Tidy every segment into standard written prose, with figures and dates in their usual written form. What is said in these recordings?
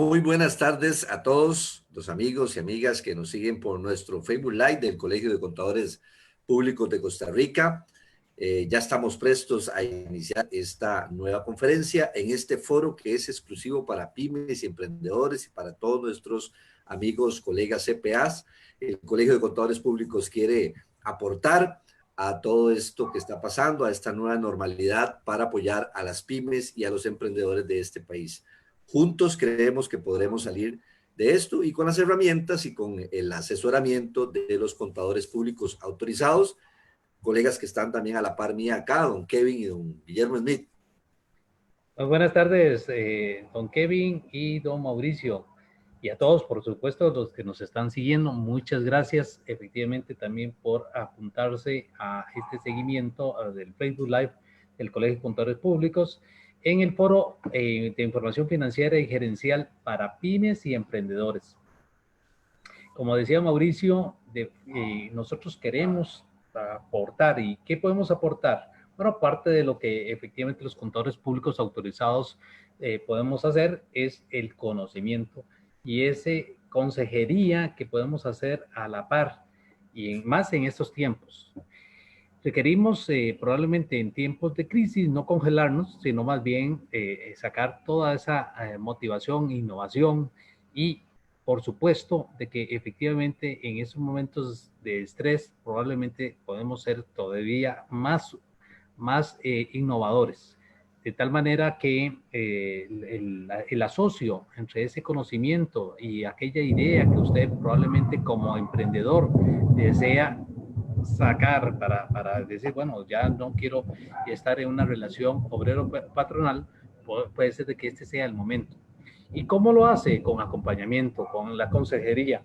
Muy buenas tardes a todos los amigos y amigas que nos siguen por nuestro Facebook Live del Colegio de Contadores Públicos de Costa Rica. Ya estamos prestos a iniciar esta nueva conferencia en este foro que es exclusivo para pymes y emprendedores y para todos nuestros amigos, colegas CPAs. El Colegio de Contadores Públicos quiere aportar a todo esto que está pasando, a esta nueva normalidad para apoyar a las pymes y a los emprendedores de este país. Juntos creemos que podremos salir de esto y con las herramientas y con el asesoramiento de los contadores públicos autorizados, colegas que están también a la par mía acá, don Kevin y don Guillermo Smith. Muy buenas tardes, don Kevin y don Mauricio. Y a todos, por supuesto, los que nos están siguiendo, muchas gracias efectivamente también por apuntarse a este seguimiento del Facebook Live del Colegio de Contadores Públicos en el foro de información financiera y gerencial para pymes y emprendedores. Como decía Mauricio, nosotros queremos aportar. ¿Y qué podemos aportar? Bueno, parte de lo que efectivamente los contadores públicos autorizados podemos hacer es el conocimiento y ese consejería que podemos hacer a la par y más en estos tiempos. Requerimos probablemente en tiempos de crisis no congelarnos, sino más bien sacar toda esa motivación, innovación y por supuesto de que efectivamente en esos momentos de estrés probablemente podemos ser todavía más innovadores. De tal manera que el asocio entre ese conocimiento y aquella idea que usted probablemente como emprendedor desea sacar para decir, bueno, ya no quiero estar en una relación obrero-patronal, puede ser de que este sea el momento. ¿Y cómo lo hace? Con acompañamiento, con la consejería.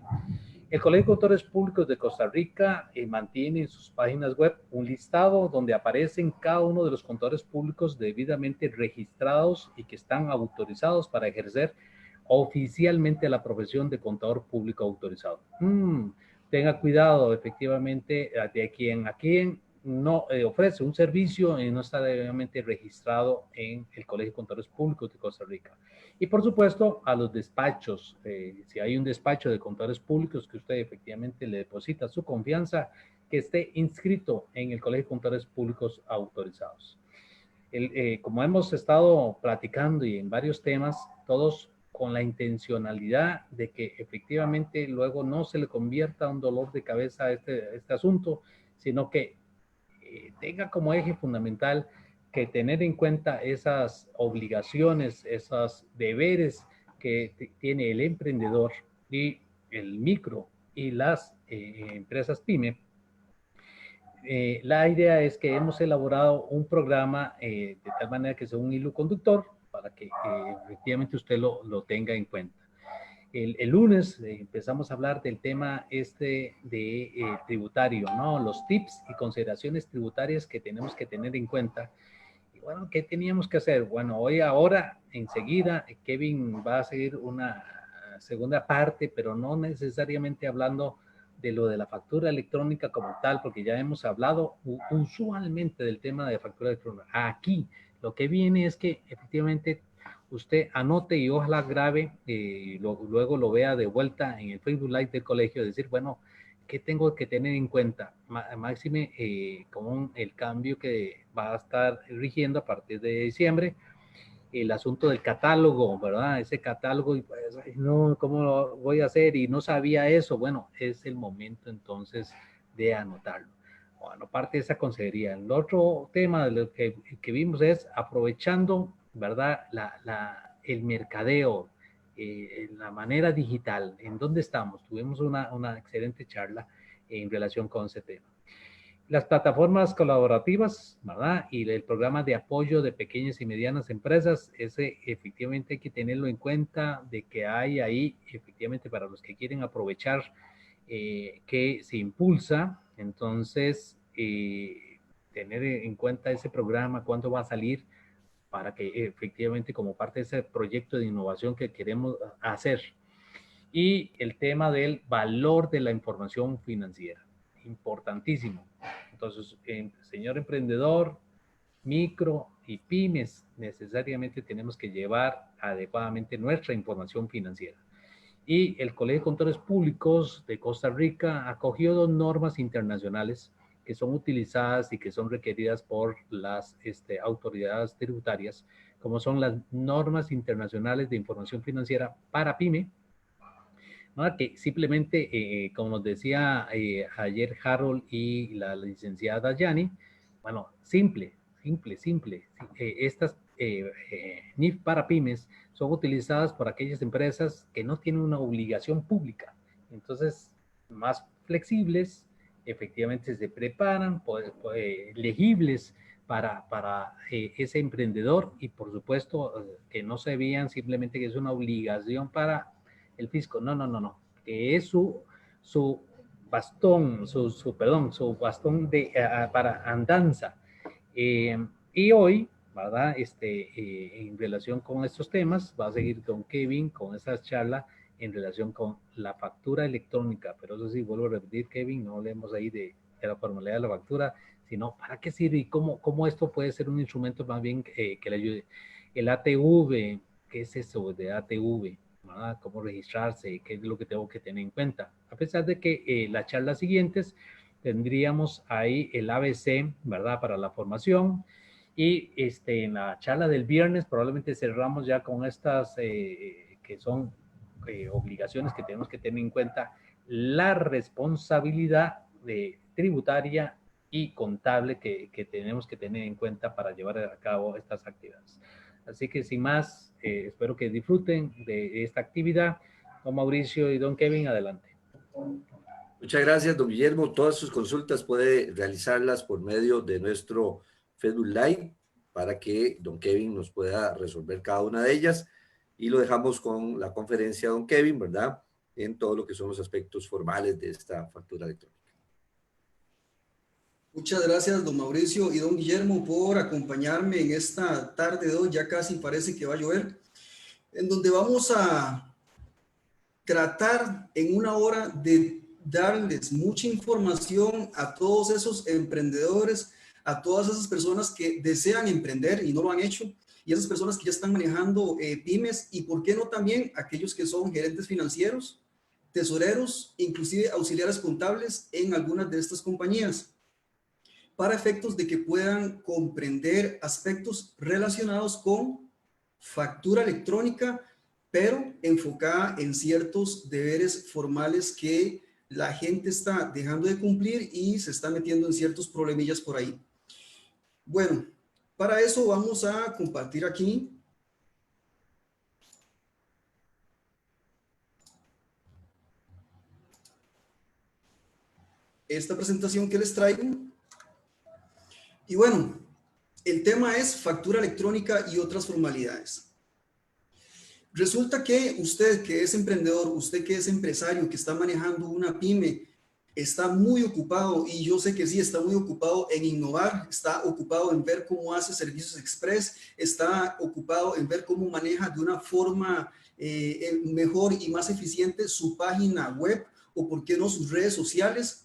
El Colegio de Contadores Públicos de Costa Rica mantiene en sus páginas web un listado donde aparecen cada uno de los contadores públicos debidamente registrados y que están autorizados para ejercer oficialmente la profesión de contador público autorizado. Tenga cuidado, efectivamente, de quien a quien no ofrece un servicio y no está debidamente registrado en el Colegio de Contadores Públicos de Costa Rica. Y por supuesto, a los despachos. Si hay un despacho de contadores públicos que usted efectivamente le deposita su confianza, que esté inscrito en el Colegio de Contadores Públicos autorizados. Como hemos estado platicando y en varios temas, todos con la intencionalidad de que efectivamente luego no se le convierta un dolor de cabeza a este asunto, sino que tenga como eje fundamental que tener en cuenta esas obligaciones, esos deberes que tiene el emprendedor y el micro y las empresas PYME. La idea es que hemos elaborado un programa de tal manera que sea un hilo conductor para que efectivamente usted lo tenga en cuenta. El lunes empezamos a hablar del tema de tributario, ¿no? Los tips y consideraciones tributarias que tenemos que tener en cuenta. Y bueno, ¿qué teníamos que hacer? Bueno, ahora, enseguida, Kevin va a seguir una segunda parte, pero no necesariamente hablando de lo de la factura electrónica como tal, porque ya hemos hablado usualmente del tema de factura electrónica. Aquí, lo que viene es que efectivamente usted anote y ojalá grabe, luego lo vea de vuelta en el Facebook Live del colegio, decir, bueno, ¿qué tengo que tener en cuenta? Máxime, con el cambio que va a estar rigiendo a partir de diciembre, el asunto del catálogo, ¿verdad? Ese catálogo, y pues, no, ¿cómo lo voy a hacer? Y no sabía eso. Bueno, es el momento entonces de anotarlo. Bueno, parte de esa consejería. El otro tema de lo que vimos es aprovechando, ¿verdad? El mercadeo, la manera digital. ¿En dónde estamos? Tuvimos una excelente charla en relación con ese tema. Las plataformas colaborativas, ¿verdad? Y el programa de apoyo de pequeñas y medianas empresas, ese efectivamente hay que tenerlo en cuenta de que hay ahí, efectivamente, para los que quieren aprovechar, que se impulsa. Entonces, tener en cuenta ese programa, cuándo va a salir, para que efectivamente como parte de ese proyecto de innovación que queremos hacer. Y el tema del valor de la información financiera, importantísimo. Entonces, señor emprendedor, micro, y pymes necesariamente tenemos que llevar adecuadamente nuestra información financiera. Y el Colegio de Contadores Públicos de Costa Rica acogió 2 normas internacionales que son utilizadas y que son requeridas por las autoridades tributarias, como son las normas internacionales de información financiera para PYME, ¿no? Que simplemente, como nos decía ayer Harold y la licenciada Yani, bueno, simple. Estas NIF para pymes son utilizadas por aquellas empresas que no tienen una obligación pública. Entonces, más flexibles, efectivamente se preparan, legibles para ese emprendedor y por supuesto que no se vean simplemente que es una obligación para el fisco. No. Que es su bastón, su bastón para andanza. Y hoy, ¿verdad? En relación con estos temas, va a seguir don Kevin con esa charla en relación con la factura electrónica. Pero eso sí, vuelvo a repetir, Kevin, no hablemos ahí de la formalidad de la factura, sino para qué sirve y cómo esto puede ser un instrumento más bien que le ayude. El ATV, ¿qué es eso de ATV? ¿Verdad? Cómo registrarse, qué es lo que tengo que tener en cuenta. A pesar de que las charlas siguientes tendríamos ahí el ABC, ¿verdad? Para la formación. Y en la charla del viernes probablemente cerramos ya con estas que son obligaciones que tenemos que tener en cuenta, la responsabilidad tributaria y contable que tenemos que tener en cuenta para llevar a cabo estas actividades. Así que sin más, espero que disfruten de esta actividad. Don Mauricio y don Kevin, adelante. Muchas gracias, don Guillermo. Todas sus consultas puede realizarlas por medio de nuestro Facebook Live para que don Kevin nos pueda resolver cada una de ellas. Y lo dejamos con la conferencia de don Kevin, ¿verdad? En todo lo que son los aspectos formales de esta factura electrónica. Muchas gracias, don Mauricio y don Guillermo, por acompañarme en esta tarde de hoy. Ya casi parece que va a llover, en donde vamos a tratar en una hora de darles mucha información a todos esos emprendedores, a todas esas personas que desean emprender y no lo han hecho, y esas personas que ya están manejando pymes, y por qué no también aquellos que son gerentes financieros, tesoreros, inclusive auxiliares contables en algunas de estas compañías, para efectos de que puedan comprender aspectos relacionados con factura electrónica, pero enfocada en ciertos deberes formales que la gente está dejando de cumplir y se está metiendo en ciertos problemillas por ahí. Bueno, para eso vamos a compartir aquí esta presentación que les traigo. Y bueno, el tema es factura electrónica y otras formalidades. Resulta que usted que es emprendedor, usted que es empresario, que está manejando una pyme, está muy ocupado, y yo sé que sí, está muy ocupado en innovar, está ocupado en ver cómo hace servicios express, está ocupado en ver cómo maneja de una forma mejor y más eficiente su página web, o por qué no sus redes sociales.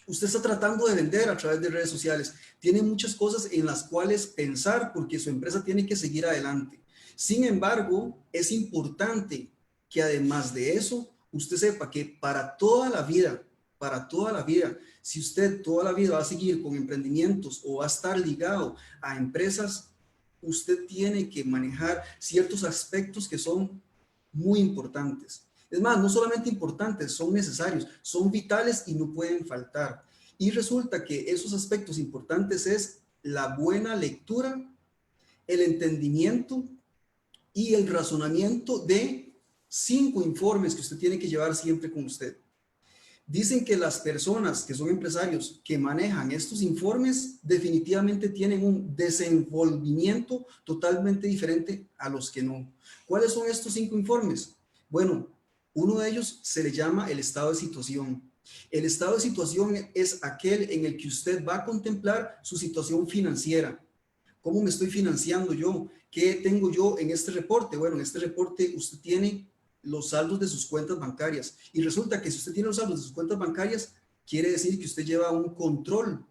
Usted está tratando de vender a través de redes sociales. Tiene muchas cosas en las cuales pensar porque su empresa tiene que seguir adelante. Sin embargo, es importante que además de eso, usted sepa que para toda la vida, si usted toda la vida va a seguir con emprendimientos o va a estar ligado a empresas, usted tiene que manejar ciertos aspectos que son muy importantes. Es más, no solamente importantes, son necesarios, son vitales y no pueden faltar. Y resulta que esos aspectos importantes es la buena lectura, el entendimiento y el razonamiento de 5 informes que usted tiene que llevar siempre con usted. Dicen que las personas que son empresarios que manejan estos informes definitivamente tienen un desenvolvimiento totalmente diferente a los que no. ¿Cuáles son estos 5 informes? Bueno, uno de ellos se le llama el estado de situación. El estado de situación es aquel en el que usted va a contemplar su situación financiera. ¿Cómo me estoy financiando yo? ¿Qué tengo yo en este reporte? Bueno, en este reporte usted tiene los saldos de sus cuentas bancarias. Y resulta que si usted tiene los saldos de sus cuentas bancarias, quiere decir que usted lleva un control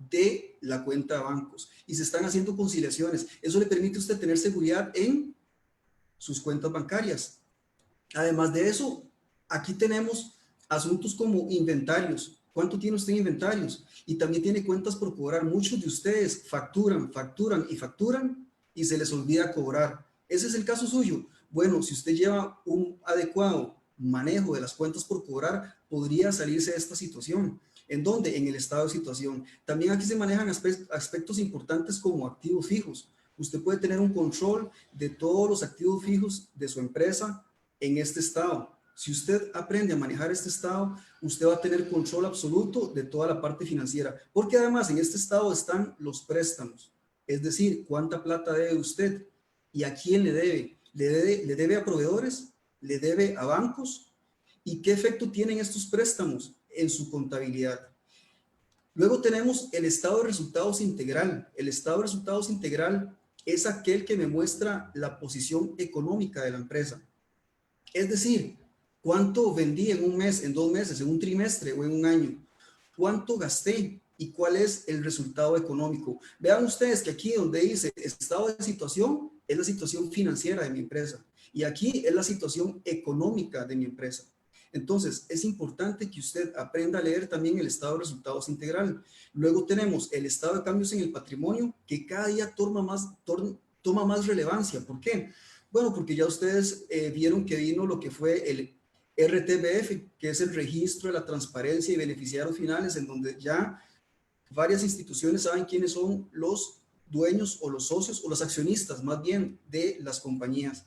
de la cuenta de bancos y se están haciendo conciliaciones. Eso le permite a usted tener seguridad en sus cuentas bancarias. Además de eso, aquí tenemos asuntos como inventarios. ¿Cuánto tiene usted en inventarios? Y también tiene cuentas por cobrar. Muchos de ustedes facturan, facturan y facturan y se les olvida cobrar. ¿Ese es el caso suyo? Bueno, si usted lleva un adecuado manejo de las cuentas por cobrar, podría salirse de esta situación. ¿En dónde? En el estado de situación. También aquí se manejan aspectos importantes como activos fijos. Usted puede tener un control de todos los activos fijos de su empresa en este estado. Si usted aprende a manejar este estado, usted va a tener control absoluto de toda la parte financiera, porque además en este estado están los préstamos, es decir, cuánta plata debe usted y a quién le debe. ¿Le debe a proveedores? ¿Le debe a bancos? ¿Y qué efecto tienen estos préstamos en su contabilidad? Luego tenemos el estado de resultados integral. El estado de resultados integral es aquel que me muestra la posición económica de la empresa. Es decir, cuánto vendí en un mes, en 2 meses, en un trimestre o en un año. Cuánto gasté y cuál es el resultado económico. Vean ustedes que aquí donde dice estado de situación, es la situación financiera de mi empresa. Y aquí es la situación económica de mi empresa. Entonces, es importante que usted aprenda a leer también el estado de resultados integral. Luego tenemos el estado de cambios en el patrimonio, que cada día toma más relevancia. ¿Por qué? Bueno, porque ya ustedes vieron que vino lo que fue el RTBF, que es el registro de la transparencia y beneficiarios finales, en donde ya varias instituciones saben quiénes son los dueños o los socios o los accionistas más bien de las compañías.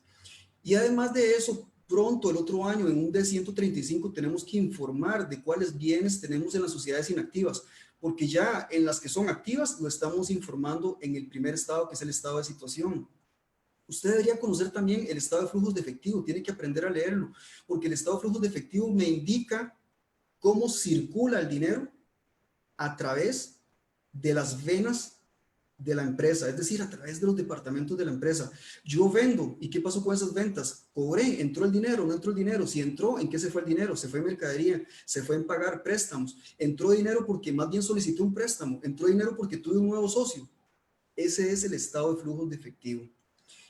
Y además de eso, pronto el otro año, en un D135, tenemos que informar de cuáles bienes tenemos en las sociedades inactivas, porque ya en las que son activas lo estamos informando en el primer estado, que es el estado de situación. Usted debería conocer también el estado de flujos de efectivo, tiene que aprender a leerlo, porque el estado de flujos de efectivo me indica cómo circula el dinero a través de las venas de la empresa, es decir, a través de los departamentos de la empresa. Yo vendo, ¿y qué pasó con esas ventas? Cobré, entró el dinero, no entró el dinero. Si entró, ¿en qué se fue el dinero? Se fue en mercadería, se fue en pagar préstamos. Entró dinero porque más bien solicité un préstamo, entró dinero porque tuve un nuevo socio. Ese es el estado de flujos de efectivo.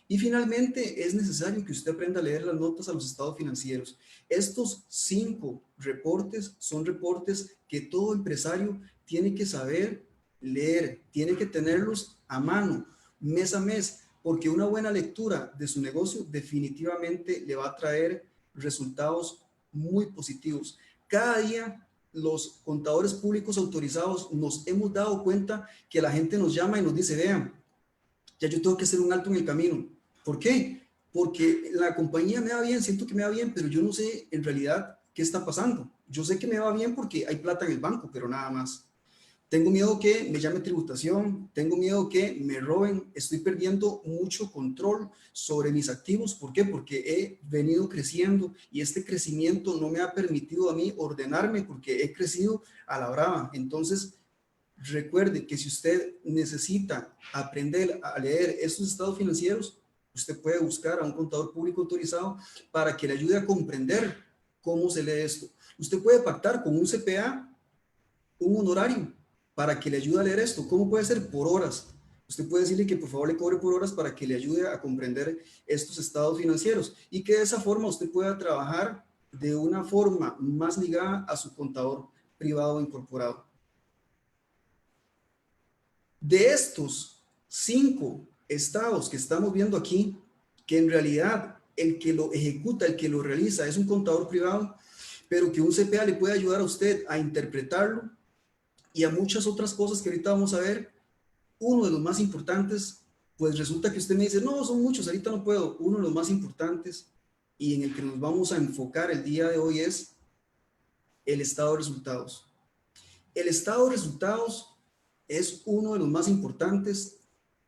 Y finalmente, es necesario que usted aprenda a leer las notas a los estados financieros. Estos 5 reportes son reportes que todo empresario tiene que saber leer, tiene que tenerlos a mano, mes a mes, porque una buena lectura de su negocio definitivamente le va a traer resultados muy positivos. Cada día los contadores públicos autorizados nos hemos dado cuenta que la gente nos llama y nos dice, vean, ya yo tengo que hacer un alto en el camino. ¿Por qué? Porque la compañía me va bien, siento que me va bien, pero yo no sé en realidad qué está pasando. Yo sé que me va bien porque hay plata en el banco, pero nada más. Tengo miedo que me llame tributación, tengo miedo que me roben, estoy perdiendo mucho control sobre mis activos. ¿Por qué? Porque he venido creciendo y este crecimiento no me ha permitido a mí ordenarme porque he crecido a la brava. Entonces, recuerde que si usted necesita aprender a leer estos estados financieros, usted puede buscar a un contador público autorizado para que le ayude a comprender cómo se lee esto. Usted puede pactar con un CPA un honorario para que le ayude a leer esto. ¿Cómo puede ser? Por horas. Usted puede decirle que por favor le cobre por horas para que le ayude a comprender estos estados financieros y que de esa forma usted pueda trabajar de una forma más ligada a su contador privado incorporado. De estos 5 estados que estamos viendo aquí, que en realidad el que lo ejecuta, el que lo realiza es un contador privado, pero que un CPA le puede ayudar a usted a interpretarlo y a muchas otras cosas que ahorita vamos a ver. Uno de los más importantes, pues resulta que usted me dice, no, son muchos, ahorita no puedo. Uno de los más importantes y en el que nos vamos a enfocar el día de hoy es el estado de resultados. El estado de resultados es uno de los más importantes,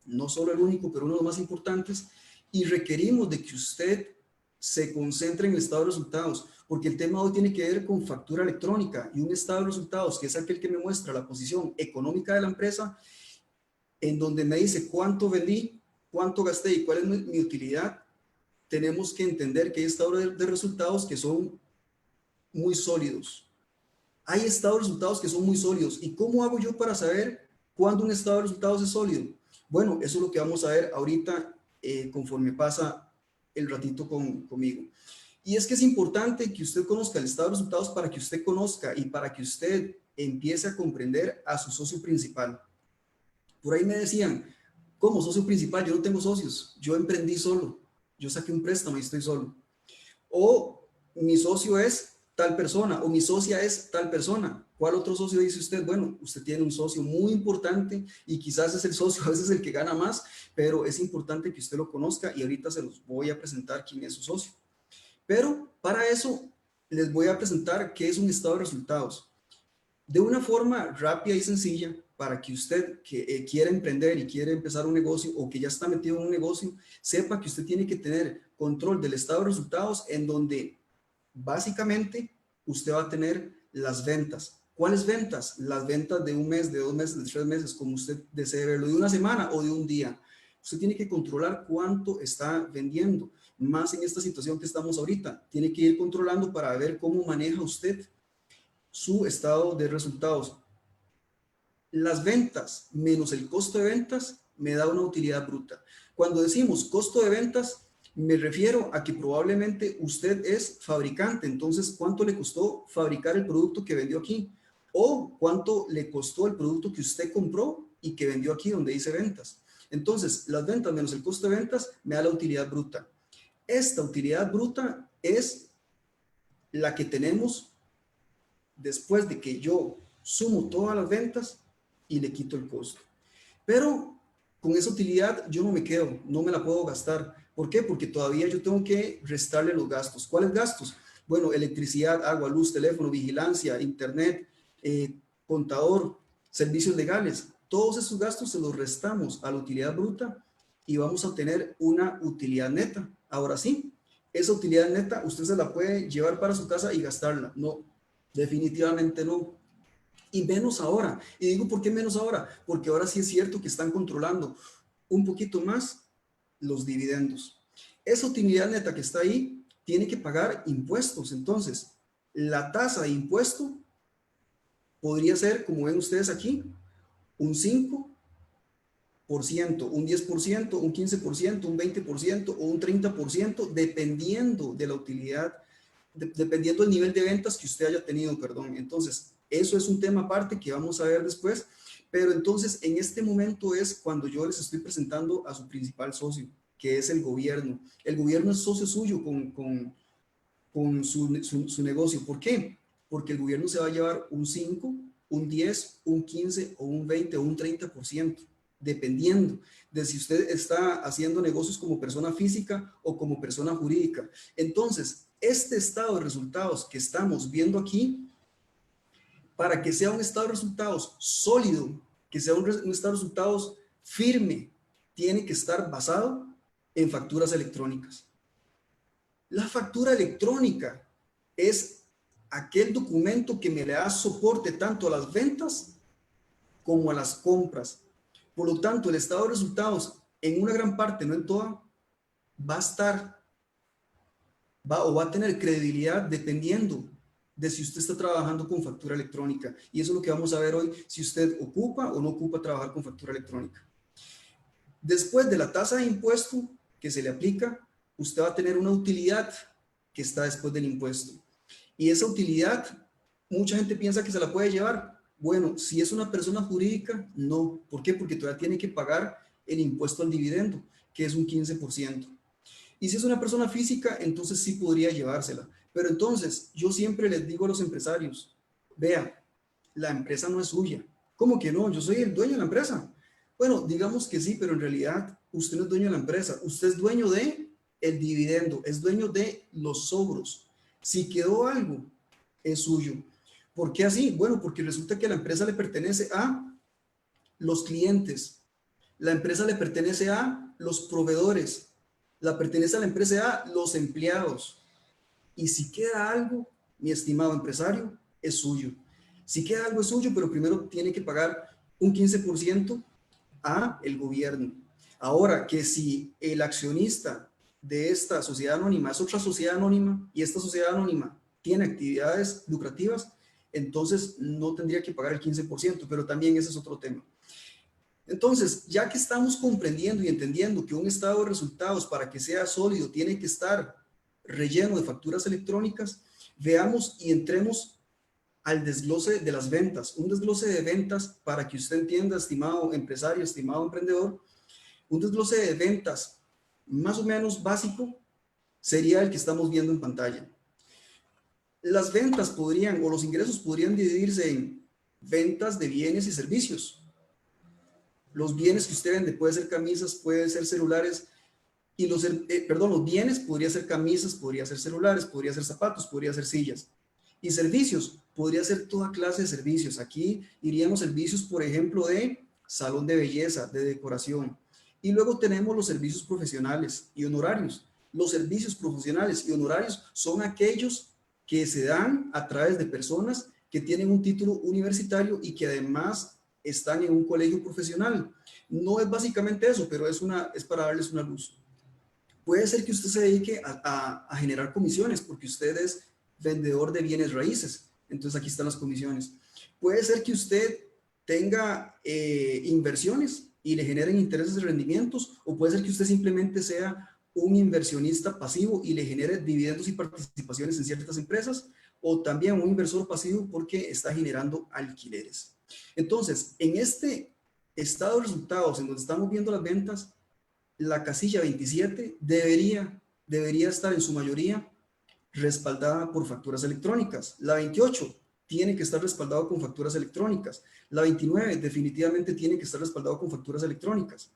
no solo el único, pero uno de los más importantes, y requerimos de que usted se concentre en el estado de resultados, porque el tema hoy tiene que ver con factura electrónica y un estado de resultados, que es aquel que me muestra la posición económica de la empresa, en donde me dice cuánto vendí, cuánto gasté y cuál es mi utilidad. Tenemos que entender que hay estados de resultados que son muy sólidos. Hay estados de resultados que son muy sólidos. ¿Y cómo hago yo para saber ¿Cuándo un estado de resultados es sólido? Bueno, eso es lo que vamos a ver ahorita conforme pasa el ratito conmigo. Y es que es importante que usted conozca el estado de resultados para que usted conozca y para que usted empiece a comprender a su socio principal. Por ahí me decían, ¿cómo socio principal? Yo no tengo socios, yo emprendí solo, yo saqué un préstamo y estoy solo. O mi socio es tal persona, o mi socia es tal persona. ¿Cuál otro socio dice usted? Bueno, usted tiene un socio muy importante y quizás es el socio, a veces el que gana más, pero es importante que usted lo conozca y ahorita se los voy a presentar quién es su socio. Pero para eso les voy a presentar qué es un estado de resultados. De una forma rápida y sencilla, para que usted que quiera emprender y quiere empezar un negocio o que ya está metido en un negocio, sepa que usted tiene que tener control del estado de resultados en donde básicamente usted va a tener las ventas. ¿Cuáles ventas? Las ventas de un mes, de 2 meses, de 3 meses, como usted desee verlo, de una semana o de un día. Usted tiene que controlar cuánto está vendiendo, más en esta situación que estamos ahorita. Tiene que ir controlando para ver cómo maneja usted su estado de resultados. Las ventas menos el costo de ventas me da una utilidad bruta. Cuando decimos costo de ventas, me refiero a que probablemente usted es fabricante, entonces ¿cuánto le costó fabricar el producto que vendió aquí? O ¿cuánto le costó el producto que usted compró y que vendió aquí donde dice ventas? Entonces, las ventas menos el costo de ventas me da la utilidad bruta. Esta utilidad bruta es la que tenemos después de que yo sumo todas las ventas y le quito el costo. Pero con esa utilidad yo no me quedo, no me la puedo gastar. ¿Por qué? Porque todavía yo tengo que restarle los gastos. ¿Cuáles gastos? Bueno, electricidad, agua, luz, teléfono, vigilancia, internet, contador, servicios legales. Todos esos gastos se los restamos a la utilidad bruta y vamos a tener una utilidad neta. Ahora sí, esa utilidad neta usted se la puede llevar para su casa y gastarla. No, definitivamente no. Y menos ahora. Y digo, ¿por qué menos ahora? Porque ahora sí es cierto que están controlando un poquito más los dividendos. Esa utilidad neta que está ahí tiene que pagar impuestos. Entonces, la tasa de impuesto podría ser, como ven ustedes aquí, un 5%, un 10%, un 15%, un 20% o un 30%, dependiendo de la utilidad, dependiendo del nivel de ventas que usted haya tenido, perdón. Entonces, eso es un tema aparte que vamos a ver después, pero entonces en este momento es cuando yo les estoy presentando a su principal socio, que es el gobierno. El gobierno es socio suyo con su negocio. ¿Por qué? Porque el gobierno se va a llevar un 5, un 10, un 15 o un 20 o un 30%, dependiendo de si usted está haciendo negocios como persona física o como persona jurídica. Entonces, este estado de resultados que estamos viendo aquí, para que sea un estado de resultados sólido, que sea un estado de resultados firme, tiene que estar basado en facturas electrónicas. La factura electrónica es aquel documento que me le da soporte tanto a las ventas como a las compras. Por lo tanto, el estado de resultados en una gran parte, no en toda, va a tener credibilidad dependiendo de si usted está trabajando con factura electrónica. Y eso es lo que vamos a ver hoy, si usted ocupa o no ocupa trabajar con factura electrónica. Después de la tasa de impuesto que se le aplica, usted va a tener una utilidad que está después del impuesto. Y esa utilidad, mucha gente piensa que se la puede llevar. Bueno, si es una persona jurídica, no. ¿Por qué? Porque todavía tiene que pagar el impuesto al dividendo, que es un 15%. Y si es una persona física, entonces sí podría llevársela. Pero entonces, yo siempre les digo a los empresarios, vea, la empresa no es suya. ¿Cómo que no? Yo soy el dueño de la empresa. Bueno, digamos que sí, pero en realidad usted no es dueño de la empresa. Usted es dueño de el dividendo, es dueño de los sobros. Si quedó algo, es suyo. ¿Por qué así? Bueno, porque resulta que la empresa le pertenece a los clientes. La empresa le pertenece a los proveedores. La pertenece a la empresa a los empleados. Y si queda algo, mi estimado empresario, es suyo. Si queda algo es suyo, pero primero tiene que pagar un 15% a el gobierno. Ahora, que si el accionista de esta sociedad anónima es otra sociedad anónima y esta sociedad anónima tiene actividades lucrativas, entonces no tendría que pagar el 15%, pero también ese es otro tema. Entonces, ya que estamos comprendiendo y entendiendo que un estado de resultados para que sea sólido tiene que estar relleno de facturas electrónicas, veamos y entremos al desglose de las ventas. Un desglose de ventas para que usted entienda, estimado empresario, estimado emprendedor, un desglose de ventas más o menos básico sería el que estamos viendo en pantalla. Las ventas podrían, o los ingresos podrían dividirse en ventas de bienes y servicios. Los bienes que usted vende puede ser camisas, puede ser celulares, y los bienes podría ser camisas, podría ser celulares, podría ser zapatos, podría ser sillas. Y servicios, podría ser toda clase de servicios. Aquí iríamos servicios, por ejemplo, de salón de belleza, de decoración. Y luego tenemos los servicios profesionales y honorarios. Los servicios profesionales y honorarios son aquellos que se dan a través de personas que tienen un título universitario y que además están en un colegio profesional. No es básicamente eso, pero es para darles una luz. Puede ser que usted se dedique a generar comisiones porque usted es vendedor de bienes raíces. Entonces aquí están las comisiones. Puede ser que usted tenga inversiones y le generen intereses de rendimientos, o puede ser que usted simplemente sea un inversionista pasivo y le genere dividendos y participaciones en ciertas empresas, o también un inversor pasivo porque está generando alquileres. Entonces, en este estado de resultados, en donde estamos viendo las ventas, la casilla 27 debería estar en su mayoría respaldada por facturas electrónicas. La 28 tiene que estar respaldado con facturas electrónicas. La 29 definitivamente tiene que estar respaldado con facturas electrónicas.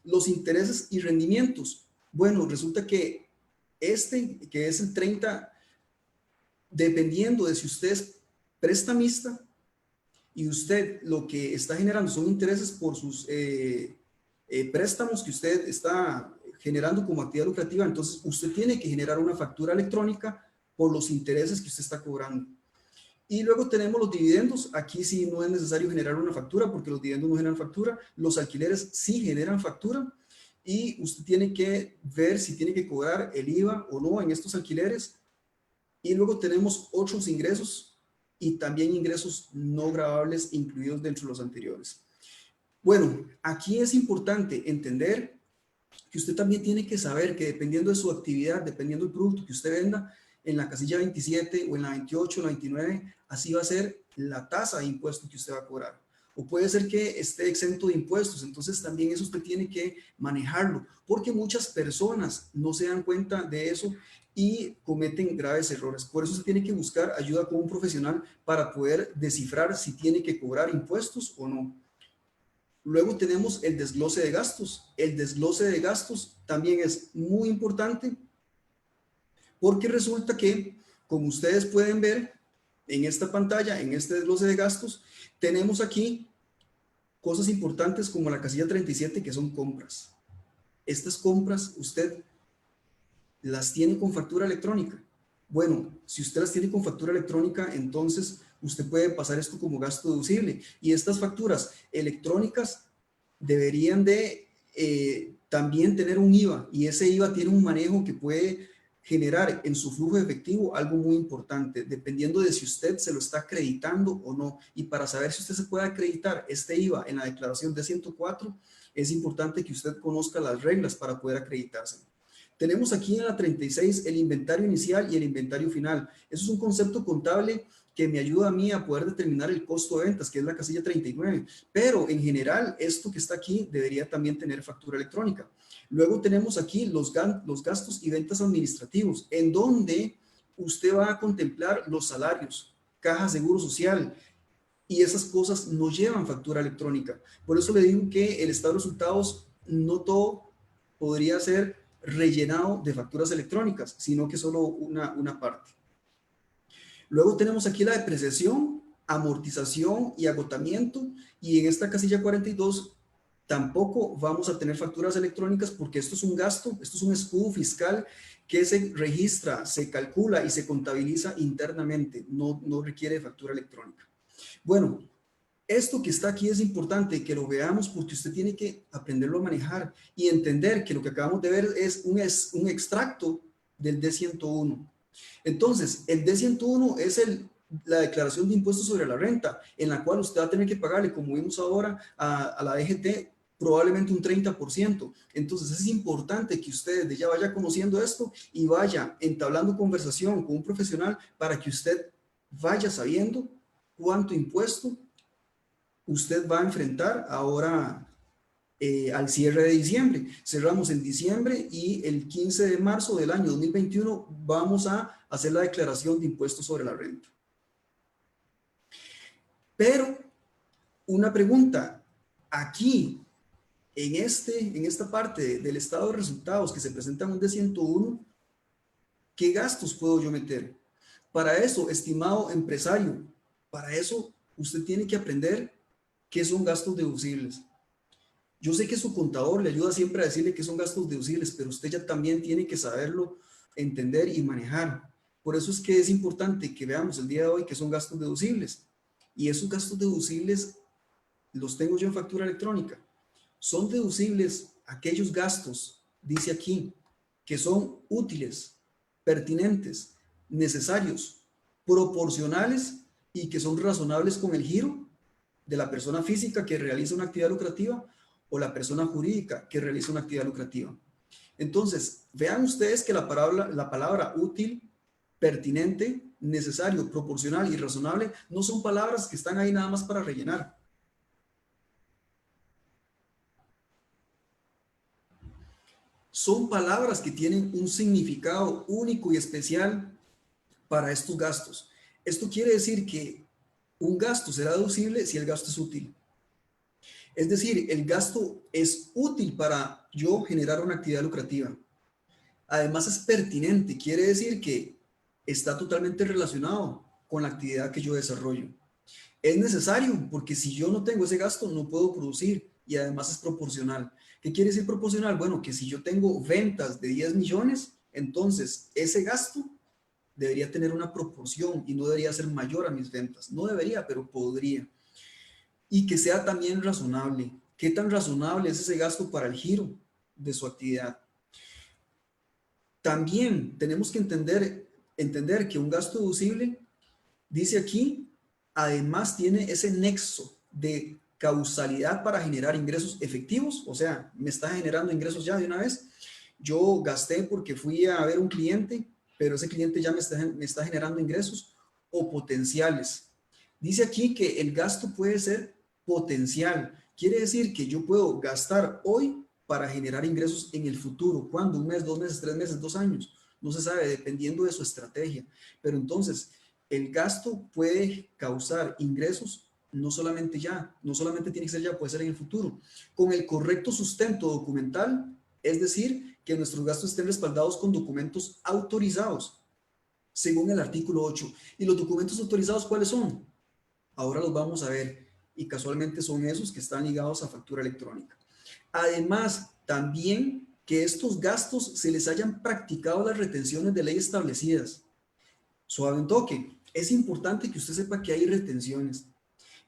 Los intereses y rendimientos. Bueno, resulta que que es el 30, dependiendo de si usted es prestamista y usted lo que está generando son intereses por sus préstamos que usted está generando como actividad lucrativa, entonces usted tiene que generar una factura electrónica por los intereses que usted está cobrando. Y luego tenemos los dividendos. Aquí sí no es necesario generar una factura porque los dividendos no generan factura. Los alquileres sí generan factura y usted tiene que ver si tiene que cobrar el IVA o no en estos alquileres. Y luego tenemos otros ingresos y también ingresos no gravables incluidos dentro de los anteriores. Bueno, aquí es importante entender que usted también tiene que saber que dependiendo de su actividad, dependiendo del producto que usted venda, en la casilla 27 o en la 28 o la 29, así va a ser la tasa de impuesto que usted va a cobrar. O puede ser que esté exento de impuestos, entonces también eso usted tiene que manejarlo, porque muchas personas no se dan cuenta de eso y cometen graves errores. Por eso se tiene que buscar ayuda con un profesional para poder descifrar si tiene que cobrar impuestos o no. Luego tenemos el desglose de gastos. El desglose de gastos también es muy importante porque resulta que, como ustedes pueden ver en esta pantalla, en este desglose de gastos, tenemos aquí cosas importantes como la casilla 37, que son compras. Estas compras usted las tiene con factura electrónica. Bueno, si usted las tiene con factura electrónica, entonces usted puede pasar esto como gasto deducible. Y estas facturas electrónicas deberían de también tener un IVA, y ese IVA tiene un manejo que puede generar en su flujo de efectivo algo muy importante, dependiendo de si usted se lo está acreditando o no. Y para saber si usted se puede acreditar este IVA en la declaración D104, es importante que usted conozca las reglas para poder acreditarse. Tenemos aquí en la 36 el inventario inicial y el inventario final. Eso es un concepto contable que me ayuda a mí a poder determinar el costo de ventas, que es la casilla 39. Pero en general, esto que está aquí debería también tener factura electrónica. Luego tenemos aquí los gastos y ventas administrativos, en donde usted va a contemplar los salarios, caja seguro social, y esas cosas no llevan factura electrónica. Por eso le digo que el estado de resultados no todo podría ser rellenado de facturas electrónicas, sino que solo una parte. Luego tenemos aquí la depreciación, amortización y agotamiento, y en esta casilla 42 tampoco vamos a tener facturas electrónicas porque esto es un gasto, esto es un escudo fiscal que se registra, se calcula y se contabiliza internamente, no requiere factura electrónica. Bueno, esto que está aquí es importante que lo veamos porque usted tiene que aprenderlo a manejar y entender que lo que acabamos de ver es un extracto del D101. Entonces, el D101 es la declaración de impuestos sobre la renta, en la cual usted va a tener que pagarle, como vimos ahora, a la DGT, probablemente un 30%. Entonces es importante que usted desde ya vaya conociendo esto y vaya entablando conversación con un profesional para que usted vaya sabiendo cuánto impuesto usted va a enfrentar ahora al cierre de diciembre. Cerramos en diciembre y el 15 de marzo del año 2021 vamos a hacer la declaración de impuestos sobre la renta. Pero una pregunta, aquí en esta parte del estado de resultados que se presenta en un D101, ¿qué gastos puedo yo meter? Para eso, estimado empresario, para eso usted tiene que aprender qué son gastos deducibles. Yo sé que su contador le ayuda siempre a decirle que son gastos deducibles, pero usted ya también tiene que saberlo entender y manejar. Por eso es que es importante que veamos el día de hoy qué son gastos deducibles. Y esos gastos deducibles los tengo yo en factura electrónica. Son deducibles aquellos gastos, dice aquí, que son útiles, pertinentes, necesarios, proporcionales y que son razonables con el giro de la persona física que realiza una actividad lucrativa o la persona jurídica que realiza una actividad lucrativa. Entonces, vean ustedes que la palabra útil, pertinente, necesario, proporcional y razonable no son palabras que están ahí nada más para rellenar. Son palabras que tienen un significado único y especial para estos gastos. Esto quiere decir que un gasto será deducible si el gasto es útil. Es decir, el gasto es útil para yo generar una actividad lucrativa. Además es pertinente, quiere decir que está totalmente relacionado con la actividad que yo desarrollo. Es necesario porque si yo no tengo ese gasto no puedo producir y además es proporcional. ¿Qué quiere decir proporcional? Bueno, que si yo tengo ventas de 10 millones, entonces ese gasto debería tener una proporción y no debería ser mayor a mis ventas. No debería, pero podría. Y que sea también razonable. ¿Qué tan razonable es ese gasto para el giro de su actividad? También tenemos que entender que un gasto deducible, dice aquí, además tiene ese nexo de causalidad para generar ingresos efectivos, o sea, me está generando ingresos ya de una vez. Yo gasté porque fui a ver un cliente, pero ese cliente ya me está generando ingresos o potenciales. Dice aquí que el gasto puede ser potencial. Quiere decir que yo puedo gastar hoy para generar ingresos en el futuro. ¿Cuándo? ¿Un mes, 2 meses, 3 meses, 2 años? No se sabe, dependiendo de su estrategia. Pero entonces, el gasto puede causar ingresos no solamente ya, no solamente tiene que ser ya, puede ser en el futuro. Con el correcto sustento documental, es decir, que nuestros gastos estén respaldados con documentos autorizados, según el artículo 8. ¿Y los documentos autorizados cuáles son? Ahora los vamos a ver y casualmente son esos que están ligados a factura electrónica. Además, también que estos gastos se les hayan practicado las retenciones de ley establecidas. Suave un toque. Es importante que usted sepa que hay retenciones.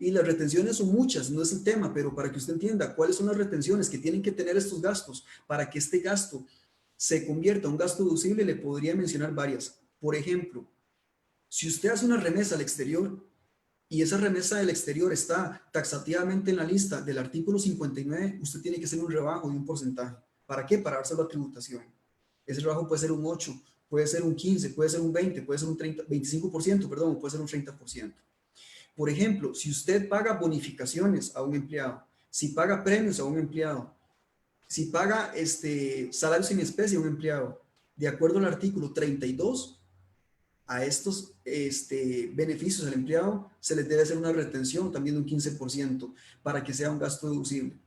Y las retenciones son muchas, no es el tema, pero para que usted entienda cuáles son las retenciones que tienen que tener estos gastos para que este gasto se convierta en un gasto deducible, le podría mencionar varias. Por ejemplo, si usted hace una remesa al exterior y esa remesa del exterior está taxativamente en la lista del artículo 59, usted tiene que hacer un rebajo de un porcentaje. ¿Para qué? Para dárselo a tributación. Ese rebajo puede ser un 8, puede ser un 15, puede ser un 20, puede ser un 25%, perdón, puede ser un 30%. Por ejemplo, si usted paga bonificaciones a un empleado, si paga premios a un empleado, si paga salarios en especie a un empleado, de acuerdo al artículo 32, a estos beneficios al empleado se les debe hacer una retención también de un 15% para que sea un gasto deducible.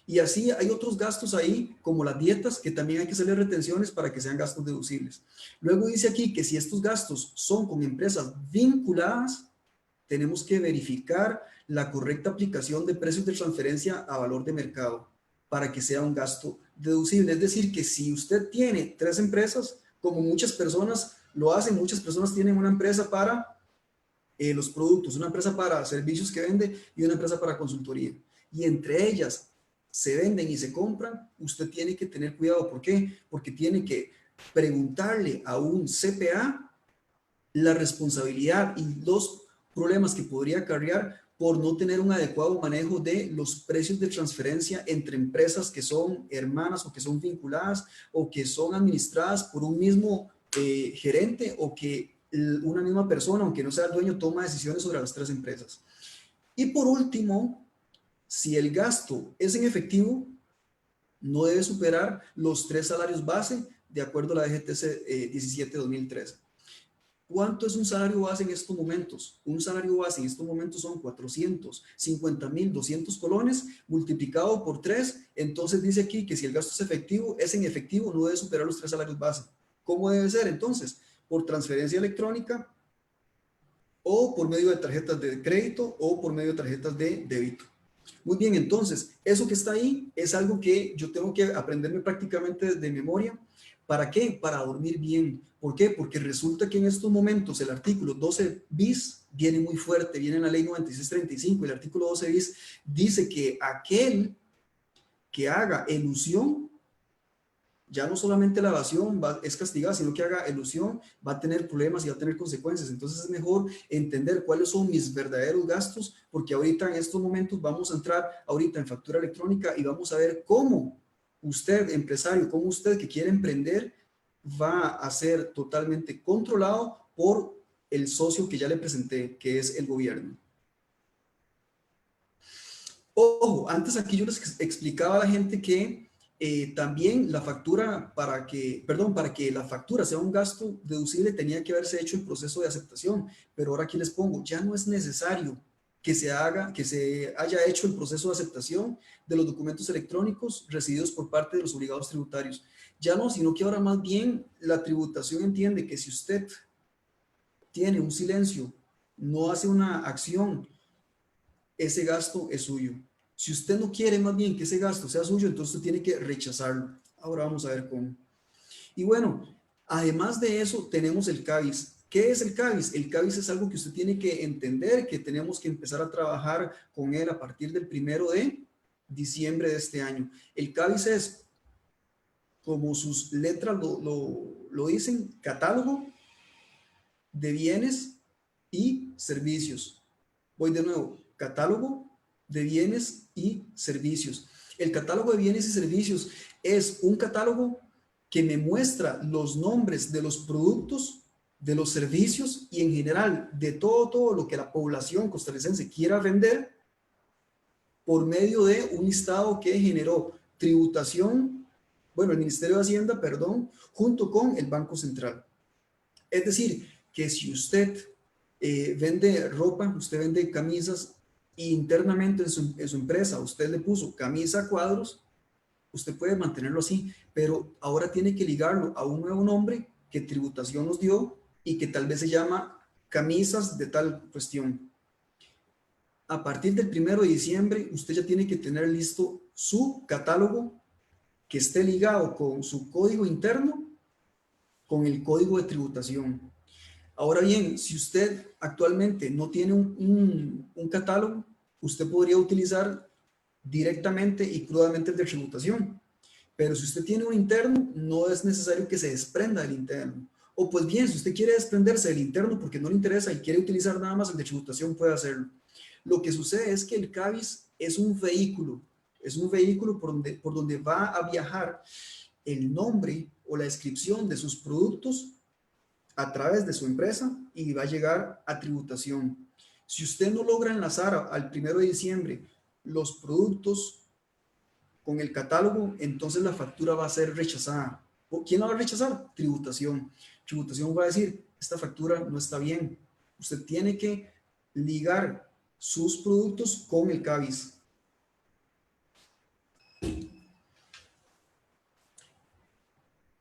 Y así hay otros gastos ahí, como las dietas, que también hay que hacerle retenciones para que sean gastos deducibles. Luego dice aquí que si estos gastos son con empresas vinculadas, tenemos que verificar la correcta aplicación de precios de transferencia a valor de mercado para que sea un gasto deducible. Es decir, que si usted tiene 3 empresas, como muchas personas lo hacen, muchas personas tienen una empresa para los productos, una empresa para servicios que vende y una empresa para consultoría. Y entre ellas se venden y se compran, usted tiene que tener cuidado. ¿Por qué? Porque tiene que preguntarle a un CPA la responsabilidad y los problemas que podría acarrear por no tener un adecuado manejo de los precios de transferencia entre empresas que son hermanas o que son vinculadas o que son administradas por un mismo gerente o que una misma persona, aunque no sea el dueño, toma decisiones sobre las 3 empresas. Y por último, si el gasto es en efectivo, no debe superar los 3 salarios base de acuerdo a la DGTC 17-2013. ¿Cuánto es un salario base en estos momentos? Un salario base en estos momentos son 450.200 colones multiplicado por 3. Entonces dice aquí que si el gasto es en efectivo, no debe superar los 3 salarios base. ¿Cómo debe ser entonces? Por transferencia electrónica o por medio de tarjetas de crédito o por medio de tarjetas de débito. Muy bien, entonces, eso que está ahí es algo que yo tengo que aprenderme prácticamente de memoria. ¿Para qué? Para dormir bien. ¿Por qué? Porque resulta que en estos momentos el artículo 12 bis viene muy fuerte, viene en la ley 9635. El artículo 12 bis dice que aquel que haga elusión, ya no solamente la evasión es castigada, sino que haga elusión, va a tener problemas y va a tener consecuencias. Entonces es mejor entender cuáles son mis verdaderos gastos, porque ahorita en estos momentos vamos a entrar ahorita en factura electrónica y vamos a ver cómo usted, empresario, cómo usted que quiere emprender, va a ser totalmente controlado por el socio que ya le presenté, que es el gobierno. Ojo, antes aquí yo les explicaba a la gente que también la factura, para que la factura sea un gasto deducible, tenía que haberse hecho el proceso de aceptación, pero ahora aquí les pongo, ya no es necesario que se haya hecho el proceso de aceptación de los documentos electrónicos recibidos por parte de los obligados tributarios. Ya no, sino que ahora más bien la tributación entiende que si usted tiene un silencio, no hace una acción, ese gasto es suyo. Si usted no quiere más bien que ese gasto sea suyo, entonces usted tiene que rechazarlo. Ahora vamos a ver cómo. Y bueno, además de eso, tenemos el CABIS. ¿Qué es el CABIS? El CABIS es algo que usted tiene que entender, que tenemos que empezar a trabajar con él a partir del 1 de diciembre de este año. El CABIS es, como sus letras lo dicen, catálogo de bienes y servicios. Voy de nuevo, catálogo de bienes y servicios. El catálogo de bienes y servicios es un catálogo que me muestra los nombres de los productos, de los servicios y en general de todo lo que la población costarricense quiera vender por medio de un listado que generó tributación, bueno, el Ministerio de Hacienda, perdón, junto con el Banco Central. Es decir, que si usted vende ropa, usted vende camisas, y internamente en su empresa usted le puso camisa a cuadros, usted puede mantenerlo así, pero ahora tiene que ligarlo a un nuevo nombre que tributación nos dio y que tal vez se llama camisas de tal cuestión. A partir del 1 de diciembre, usted ya tiene que tener listo su catálogo que esté ligado con su código interno, con el código de tributación. Ahora bien, si usted actualmente no tiene un catálogo, usted podría utilizar directamente y crudamente el de tributación. Pero si usted tiene un interno, no es necesario que se desprenda del interno. O pues bien, si usted quiere desprenderse del interno porque no le interesa y quiere utilizar nada más el de tributación, puede hacerlo. Lo que sucede es que el CABIS es un vehículo por donde va a viajar el nombre o la descripción de sus productos a través de su empresa y va a llegar a tributación. Si usted no logra enlazar al 1 de diciembre los productos con el catálogo, entonces la factura va a ser rechazada. ¿Quién la va a rechazar? Tributación. Tributación va a decir, esta factura no está bien. Usted tiene que ligar sus productos con el CABIS.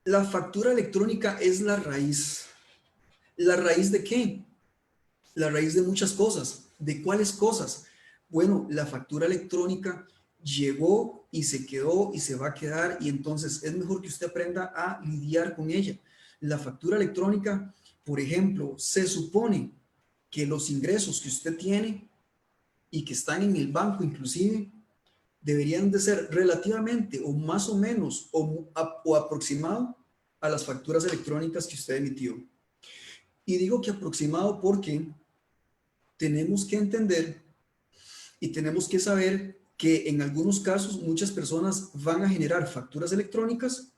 La factura electrónica es la raíz. ¿La raíz de qué? La raíz de muchas cosas. ¿De cuáles cosas? Bueno, la factura electrónica llegó y se quedó y se va a quedar y entonces es mejor que usted aprenda a lidiar con ella. La factura electrónica, por ejemplo, se supone que los ingresos que usted tiene y que están en el banco inclusive, deberían de ser relativamente o más o menos o aproximado a las facturas electrónicas que usted emitió. Y digo que aproximado porque tenemos que entender y tenemos que saber que en algunos casos muchas personas van a generar facturas electrónicas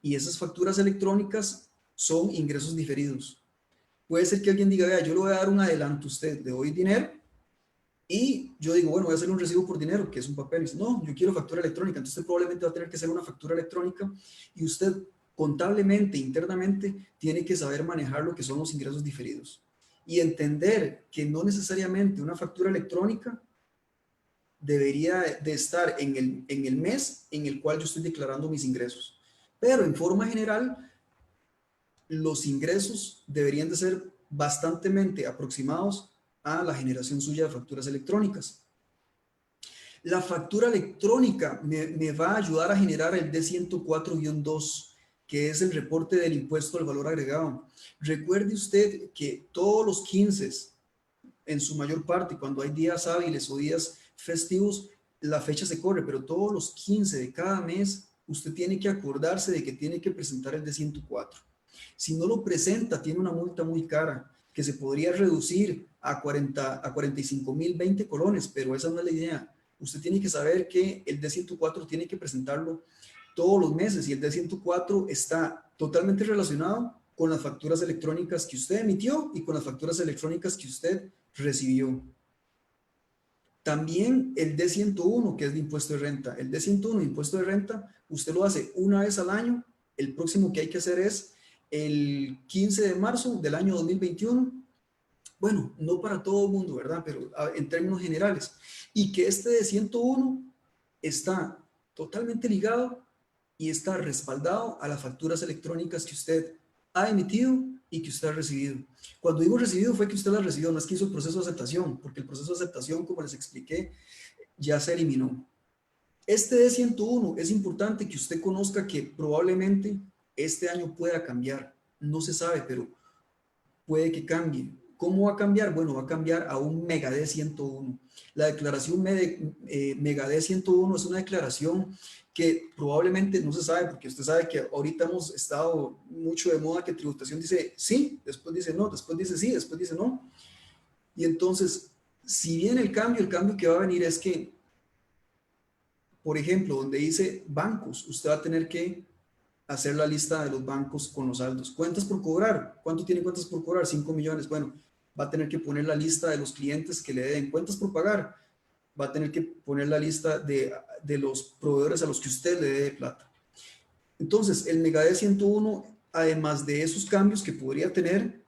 y esas facturas electrónicas son ingresos diferidos. Puede ser que alguien diga, vea, yo le voy a dar un adelanto a usted, le doy dinero y yo digo, bueno, voy a hacer un recibo por dinero, que es un papel. Y dice, no, yo quiero factura electrónica. Entonces usted probablemente va a tener que hacer una factura electrónica y usted contablemente, internamente, tiene que saber manejar lo que son los ingresos diferidos y entender que no necesariamente una factura electrónica debería de estar en el mes en el cual yo estoy declarando mis ingresos. Pero en forma general, los ingresos deberían de ser bastante aproximados a la generación suya de facturas electrónicas. La factura electrónica me va a ayudar a generar el D104-2, que es el reporte del impuesto al valor agregado. Recuerde usted que todos los 15, en su mayor parte, cuando hay días hábiles o días festivos, la fecha se corre, pero todos los 15 de cada mes, usted tiene que acordarse de que tiene que presentar el D104. Si no lo presenta, tiene una multa muy cara que se podría reducir a 45.020 colones, pero esa no es la idea. Usted tiene que saber que el D104 tiene que presentarlo todos los meses y el D104 está totalmente relacionado con las facturas electrónicas que usted emitió y con las facturas electrónicas que usted recibió. También el D101, que es de impuesto de renta. El D101 de impuesto de renta, usted lo hace una vez al año. El próximo que hay que hacer es el 15 de marzo del año 2021. Bueno, no para todo el mundo, ¿verdad? Pero en términos generales. Y que este D101 está totalmente ligado y está respaldado a las facturas electrónicas que usted ha emitido y que usted ha recibido. Cuando digo recibido fue que usted las recibió, no es que hizo el proceso de aceptación, porque el proceso de aceptación, como les expliqué, ya se eliminó. Este D101 es importante que usted conozca que probablemente este año pueda cambiar. No se sabe, pero puede que cambie. ¿Cómo va a cambiar? Bueno, va a cambiar a un Mega D101. La declaración Mega D101 es una declaración que probablemente no se sabe, porque usted sabe que ahorita hemos estado mucho de moda que tributación dice sí, después dice no, después dice sí, después dice no. Y entonces, si viene el cambio que va a venir es que, por ejemplo, donde dice bancos, usted va a tener que hacer la lista de los bancos con los saldos. Cuentas por cobrar. ¿Cuánto tiene cuentas por cobrar? 5 millones. Bueno, va a tener que poner la lista de los clientes que le den cuentas por pagar. Va a tener que poner la lista de los proveedores a los que usted le dé plata. Entonces, el Mega D101, además de esos cambios que podría tener,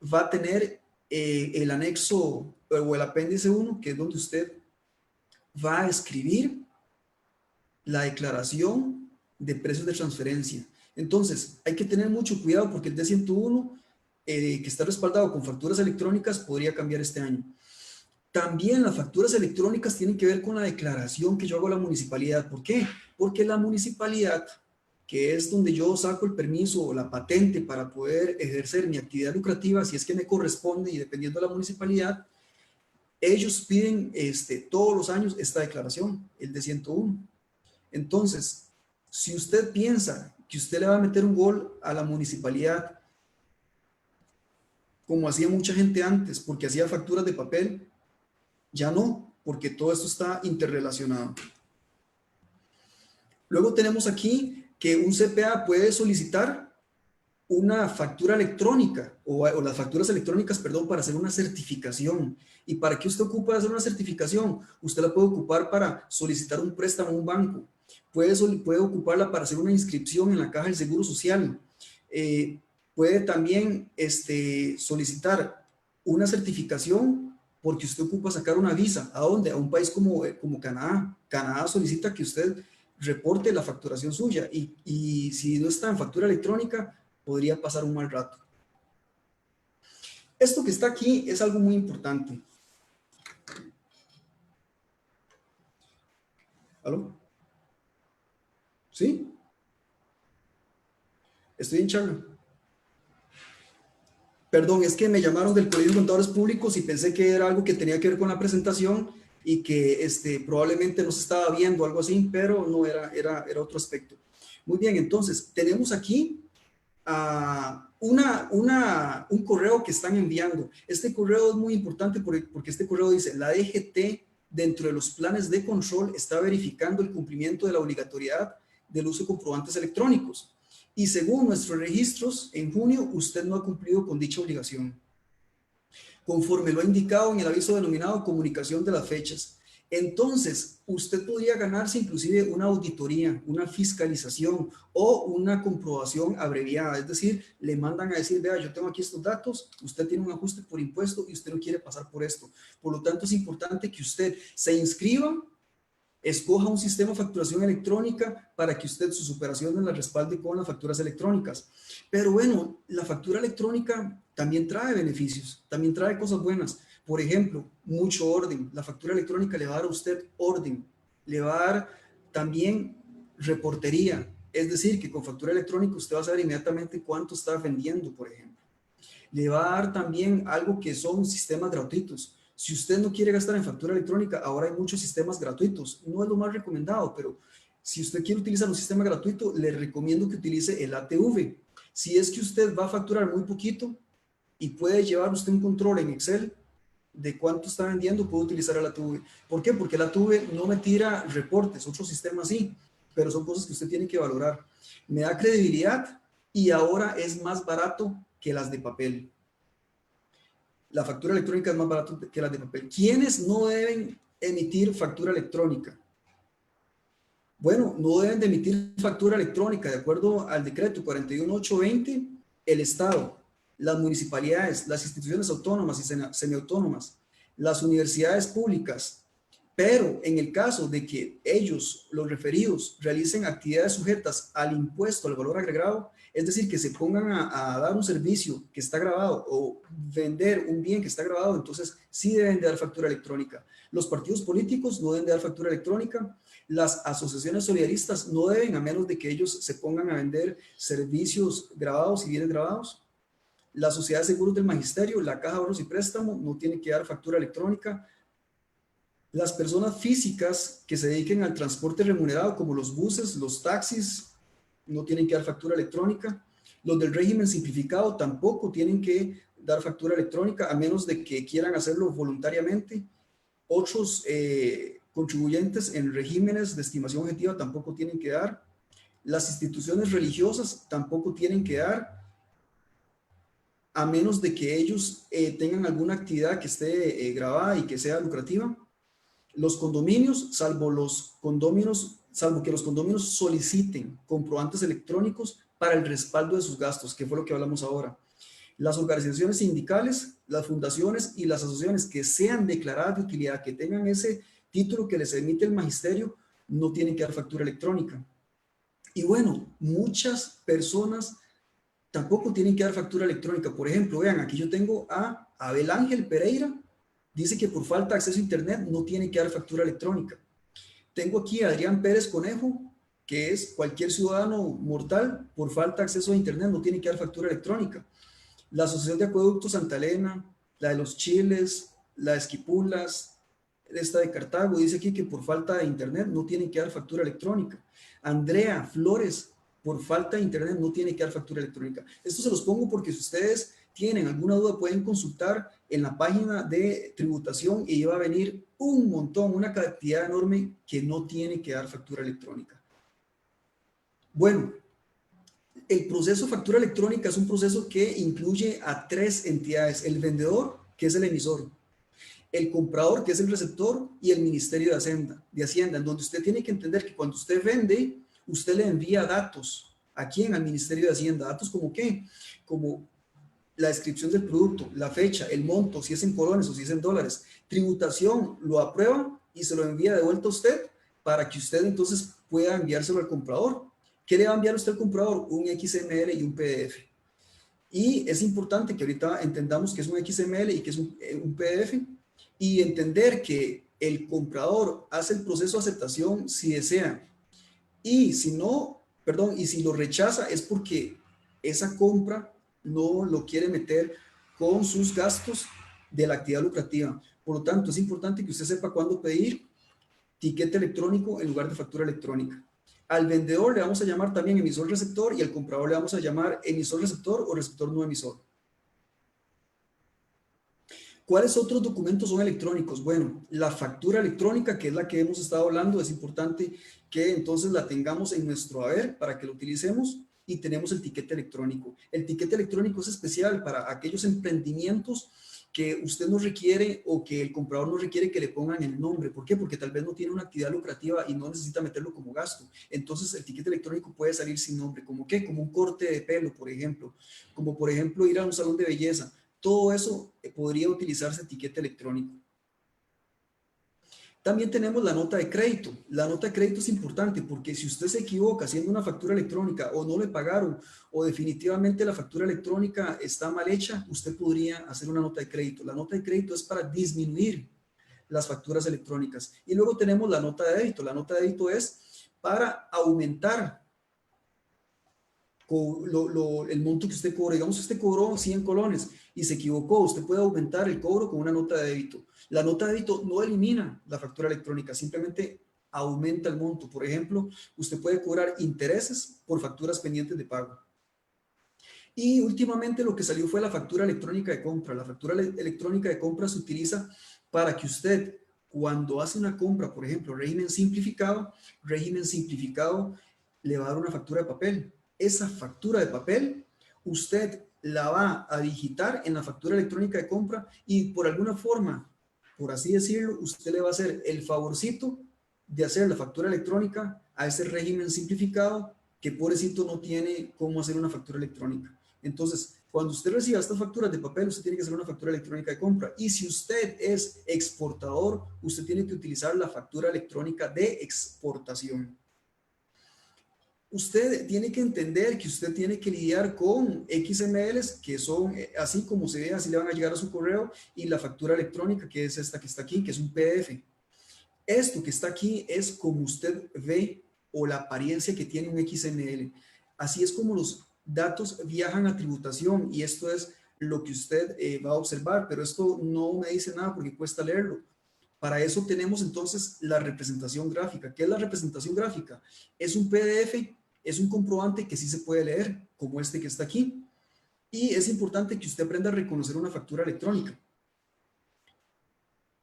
va a tener el anexo o el apéndice 1, que es donde usted va a escribir la declaración de precios de transferencia. Entonces, hay que tener mucho cuidado porque el D101, que está respaldado con facturas electrónicas, podría cambiar este año. También las facturas electrónicas tienen que ver con la declaración que yo hago a la municipalidad. ¿Por qué? Porque la municipalidad, que es donde yo saco el permiso o la patente para poder ejercer mi actividad lucrativa, si es que me corresponde y dependiendo de la municipalidad, ellos piden todos los años esta declaración, el D101. Entonces, si usted piensa que usted le va a meter un gol a la municipalidad, como hacía mucha gente antes, porque hacía facturas de papel, ya no, porque todo esto está interrelacionado. Luego tenemos aquí que un CPA puede solicitar una factura electrónica o las facturas electrónicas, perdón, para hacer una certificación. ¿Y para qué usted ocupa hacer una certificación? Usted la puede ocupar para solicitar un préstamo a un banco. Puede ocuparla para hacer una inscripción en la Caja del Seguro Social. Puede también solicitar una certificación porque usted ocupa sacar una visa. ¿A dónde? A un país como Canadá. Canadá solicita que usted reporte la facturación suya y si no está en factura electrónica, podría pasar un mal rato. Esto que está aquí es algo muy importante. ¿Aló? ¿Sí? Estoy en charla. Perdón, es que me llamaron del Colegio de Contadores Públicos y pensé que era algo que tenía que ver con la presentación y que probablemente no se estaba viendo algo así, pero no era otro aspecto. Muy bien, entonces tenemos aquí un correo que están enviando. Este correo es muy importante porque este correo dice, la DGT dentro de los planes de control está verificando el cumplimiento de la obligatoriedad del uso de comprobantes electrónicos. Y según nuestros registros, en junio usted no ha cumplido con dicha obligación, conforme lo ha indicado en el aviso denominado comunicación de las fechas. Entonces, usted podría ganarse inclusive una auditoría, una fiscalización o una comprobación abreviada. Es decir, le mandan a decir, vea, yo tengo aquí estos datos, usted tiene un ajuste por impuesto y usted no quiere pasar por esto. Por lo tanto, es importante que usted se inscriba, escoja un sistema de facturación electrónica para que usted sus operaciones las respalde con las facturas electrónicas. Pero bueno, la factura electrónica también trae beneficios, también trae cosas buenas. Por ejemplo, mucho orden. La factura electrónica le va a dar a usted orden, le va a dar también reportería. Es decir, que con factura electrónica usted va a saber inmediatamente cuánto está vendiendo, por ejemplo. Le va a dar también algo que son sistemas gratuitos. Si usted no quiere gastar en factura electrónica, ahora hay muchos sistemas gratuitos. No es lo más recomendado, pero si usted quiere utilizar un sistema gratuito, le recomiendo que utilice el ATV. Si es que usted va a facturar muy poquito y puede llevar usted un control en Excel de cuánto está vendiendo, puede utilizar el ATV. ¿Por qué? Porque el ATV no me tira reportes, otros sistemas sí, pero son cosas que usted tiene que valorar. Me da credibilidad y ahora es más barato que las de papel. La factura electrónica es más barata que las de papel. ¿Quiénes no deben emitir factura electrónica? Bueno, no deben de emitir factura electrónica de acuerdo al decreto 41820, el Estado, las municipalidades, las instituciones autónomas y semiautónomas, las universidades públicas, pero en el caso de que ellos, los referidos, realicen actividades sujetas al impuesto al valor agregado, es decir, que se pongan a dar un servicio que está grabado o vender un bien que está grabado, entonces sí deben de dar factura electrónica. Los partidos políticos no deben de dar factura electrónica, las asociaciones solidaristas no deben, a menos de que ellos se pongan a vender servicios grabados y bienes grabados. La Sociedad de Seguros del Magisterio, la Caja de Ahorros y Préstamos no tiene que dar factura electrónica. Las personas físicas que se dediquen al transporte remunerado, como los buses, los taxis, no tienen que dar factura electrónica. Los del régimen simplificado tampoco tienen que dar factura electrónica, a menos de que quieran hacerlo voluntariamente. Otros contribuyentes en regímenes de estimación objetiva tampoco tienen que dar. Las instituciones religiosas tampoco tienen que dar, a menos de que ellos tengan alguna actividad que esté grabada y que sea lucrativa. Los condominios, salvo que los condominios soliciten comprobantes electrónicos para el respaldo de sus gastos, que fue lo que hablamos ahora. Las organizaciones sindicales, las fundaciones y las asociaciones que sean declaradas de utilidad, que tengan ese título que les emite el magisterio, no tienen que dar factura electrónica. Y bueno, muchas personas tampoco tienen que dar factura electrónica. Por ejemplo, vean, aquí yo tengo a Abel Ángel Pereira, dice que por falta de acceso a internet no tiene que dar factura electrónica. Tengo aquí a Adrián Pérez Conejo, que es cualquier ciudadano mortal, por falta de acceso a internet no tiene que dar factura electrónica. La Asociación de Acueductos Santa Elena, la de los Chiles, la de Esquipulas, esta de Cartago, dice aquí que por falta de internet no tienen que dar factura electrónica. Andrea Flores, por falta de internet no tiene que dar factura electrónica. Esto se los pongo porque si ustedes tienen alguna duda pueden consultar en la página de tributación y va a venir un montón, una cantidad enorme que no tiene que dar factura electrónica. Bueno, el proceso de factura electrónica es un proceso que incluye a 3 entidades: el vendedor, que es el emisor, el comprador, que es el receptor, y el Ministerio de Hacienda, en donde usted tiene que entender que cuando usted vende, usted le envía datos. ¿A quién? Al Ministerio de Hacienda. ¿Datos como qué? Como la descripción del producto, la fecha, el monto, si es en colones o si es en dólares. Tributación lo aprueba y se lo envía de vuelta a usted para que usted entonces pueda enviárselo al comprador. ¿Qué le va a enviar usted al comprador? Un XML y un PDF. Y es importante que ahorita entendamos que es un XML y que es un PDF, y entender que el comprador hace el proceso de aceptación si desea. Y si no, perdón, y si lo rechaza es porque esa compra no lo quiere meter con sus gastos de la actividad lucrativa. Por lo tanto, es importante que usted sepa cuándo pedir tiquete electrónico en lugar de factura electrónica. Al vendedor le vamos a llamar también emisor-receptor y al comprador le vamos a llamar emisor-receptor o receptor no emisor. ¿Cuáles otros documentos son electrónicos? Bueno, la factura electrónica, que es la que hemos estado hablando, es importante que entonces la tengamos en nuestro haber para que lo utilicemos, y tenemos el tiquete electrónico. El tiquete electrónico es especial para aquellos emprendimientos que usted no requiere o que el comprador no requiere que le pongan el nombre. ¿Por qué? Porque tal vez no tiene una actividad lucrativa y no necesita meterlo como gasto. Entonces el tiquete electrónico puede salir sin nombre. ¿Cómo qué? Como un corte de pelo, por ejemplo. Como por ejemplo ir a un salón de belleza. Todo eso podría utilizarse etiqueta electrónico. También tenemos la nota de crédito. La nota de crédito es importante porque si usted se equivoca haciendo una factura electrónica o no le pagaron o definitivamente la factura electrónica está mal hecha, usted podría hacer una nota de crédito. La nota de crédito es para disminuir las facturas electrónicas. Y luego tenemos la nota de débito. La nota de débito es para aumentar el monto que usted cobra. Digamos que usted cobró 100 colones y se equivocó, usted puede aumentar el cobro con una nota de débito. La nota de débito no elimina la factura electrónica, simplemente aumenta el monto. Por ejemplo, usted puede cobrar intereses por facturas pendientes de pago. Y últimamente lo que salió fue la factura electrónica de compra. La factura electrónica de compra se utiliza para que usted, cuando hace una compra, por ejemplo, régimen simplificado le va a dar una factura de papel. Esa factura de papel, usted la va a digitar en la factura electrónica de compra y por alguna forma, por así decirlo, usted le va a hacer el favorcito de hacer la factura electrónica a ese régimen simplificado que pobrecito no tiene cómo hacer una factura electrónica. Entonces, cuando usted reciba estas facturas de papel, usted tiene que hacer una factura electrónica de compra. Y si usted es exportador, usted tiene que utilizar la factura electrónica de exportación. Usted tiene que entender que usted tiene que lidiar con XMLs que son así como se ve, así le van a llegar a su correo, y la factura electrónica que es esta que está aquí, que es un PDF. Esto que está aquí es como usted ve o la apariencia que tiene un XML. Así es como los datos viajan a tributación y esto es lo que usted va a observar, pero esto no me dice nada porque cuesta leerlo. Para eso tenemos entonces la representación gráfica. ¿Qué es la representación gráfica? Es un PDF, es un comprobante que sí se puede leer, como este que está aquí. Y es importante que usted aprenda a reconocer una factura electrónica.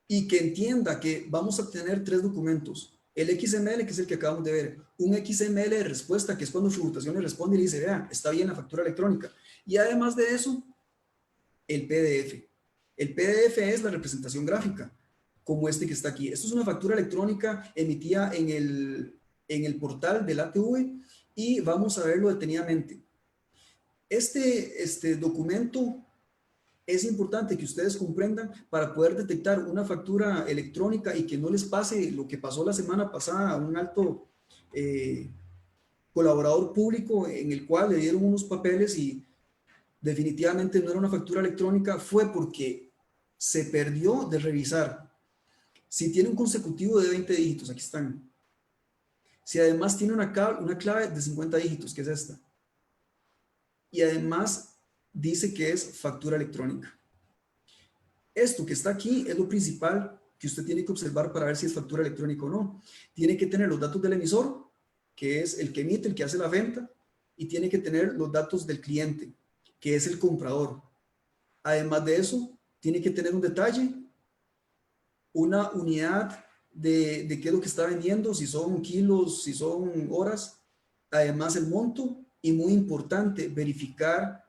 Y que entienda que vamos a tener tres documentos. El XML, que es el que acabamos de ver. Un XML de respuesta, que es cuando tributación le responde y le dice, vea, está bien la factura electrónica. Y además de eso, el PDF. El PDF es la representación gráfica, como este que está aquí. Esto es una factura electrónica emitida en el portal del ATV y vamos a verlo detenidamente. Este documento es importante que ustedes comprendan para poder detectar una factura electrónica y que no les pase lo que pasó la semana pasada a un alto colaborador público en el cual le dieron unos papeles y definitivamente no era una factura electrónica. Fue porque se perdió de revisar si tiene un consecutivo de 20 dígitos, aquí están. Si además tiene una clave de 50 dígitos, que es esta. Y además dice que es factura electrónica. Esto que está aquí es lo principal que usted tiene que observar para ver si es factura electrónica o no. Tiene que tener los datos del emisor, que es el que emite, el que hace la venta, y tiene que tener los datos del cliente, que es el comprador. Además de eso, tiene que tener un detalle, una unidad de qué es lo que está vendiendo, si son kilos, si son horas, además el monto y muy importante, verificar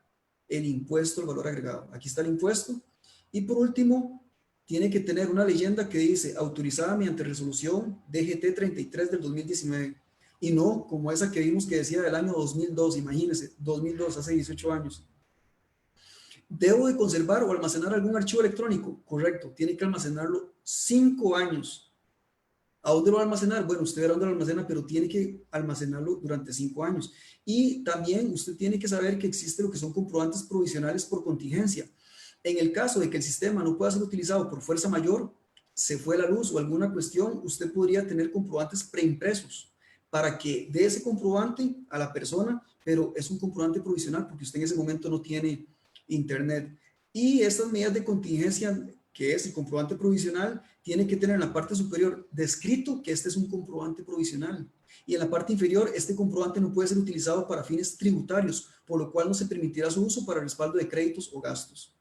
el impuesto al valor agregado. Aquí está el impuesto. Y por último, tiene que tener una leyenda que dice autorizada mediante resolución DGT 33 del 2019 y no como esa que vimos que decía del año 2002, imagínense, 2002, hace 18 años. ¿Debo de conservar o almacenar algún archivo electrónico? Correcto, tiene que almacenarlo 5 años. ¿A dónde lo va a almacenar? Bueno, usted verá dónde lo almacena, pero tiene que almacenarlo durante 5 años. Y también usted tiene que saber que existe lo que son comprobantes provisionales por contingencia. En el caso de que el sistema no pueda ser utilizado por fuerza mayor, se fue la luz o alguna cuestión, usted podría tener comprobantes preimpresos para que dé ese comprobante a la persona, pero es un comprobante provisional porque usted en ese momento no tiene internet. Y estas medidas de contingencia, que es el comprobante provisional, tiene que tener en la parte superior descrito que este es un comprobante provisional. Y en la parte inferior, este comprobante no puede ser utilizado para fines tributarios, por lo cual no se permitirá su uso para respaldo de créditos o gastos.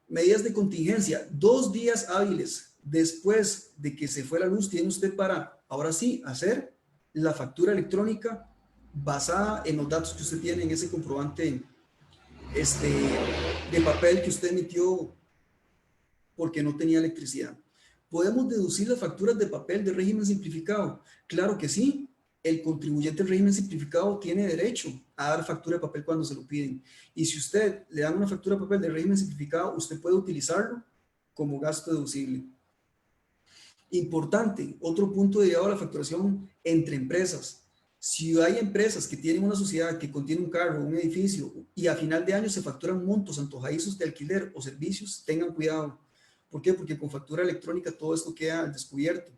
Medidas de contingencia, 2 días hábiles después de que se fue la luz, tiene usted para, ahora sí, hacer la factura electrónica basada en los datos que usted tiene en ese comprobante de papel que usted emitió porque no tenía electricidad. ¿Podemos deducir las facturas de papel de régimen simplificado? Claro que sí. El contribuyente del régimen simplificado tiene derecho a dar factura de papel cuando se lo piden. Y si usted le dan una factura de papel de régimen simplificado, usted puede utilizarlo como gasto deducible. Importante, otro punto derivado de la facturación entre empresas. Si hay empresas que tienen una sociedad que contiene un carro, un edificio, y a final de año se facturan montos antojadizos de alquiler o servicios, tengan cuidado. ¿Por qué? Porque con factura electrónica todo esto queda al descubierto.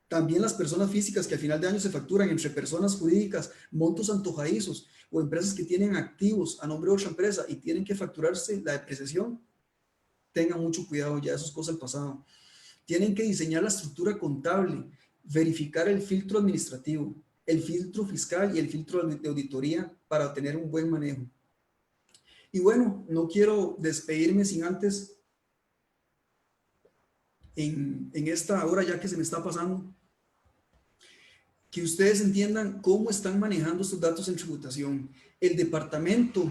También las personas físicas que al final de año se facturan entre personas jurídicas, montos antojadizos, o empresas que tienen activos a nombre de otra empresa y tienen que facturarse la depreciación, tengan mucho cuidado, ya eso es cosa del pasado. Tienen que diseñar la estructura contable, verificar el filtro administrativo, el filtro fiscal y el filtro de auditoría para tener un buen manejo. Y bueno, no quiero despedirme sin antes, en esta hora ya que se me está pasando, que ustedes entiendan cómo están manejando estos datos en tributación. El Departamento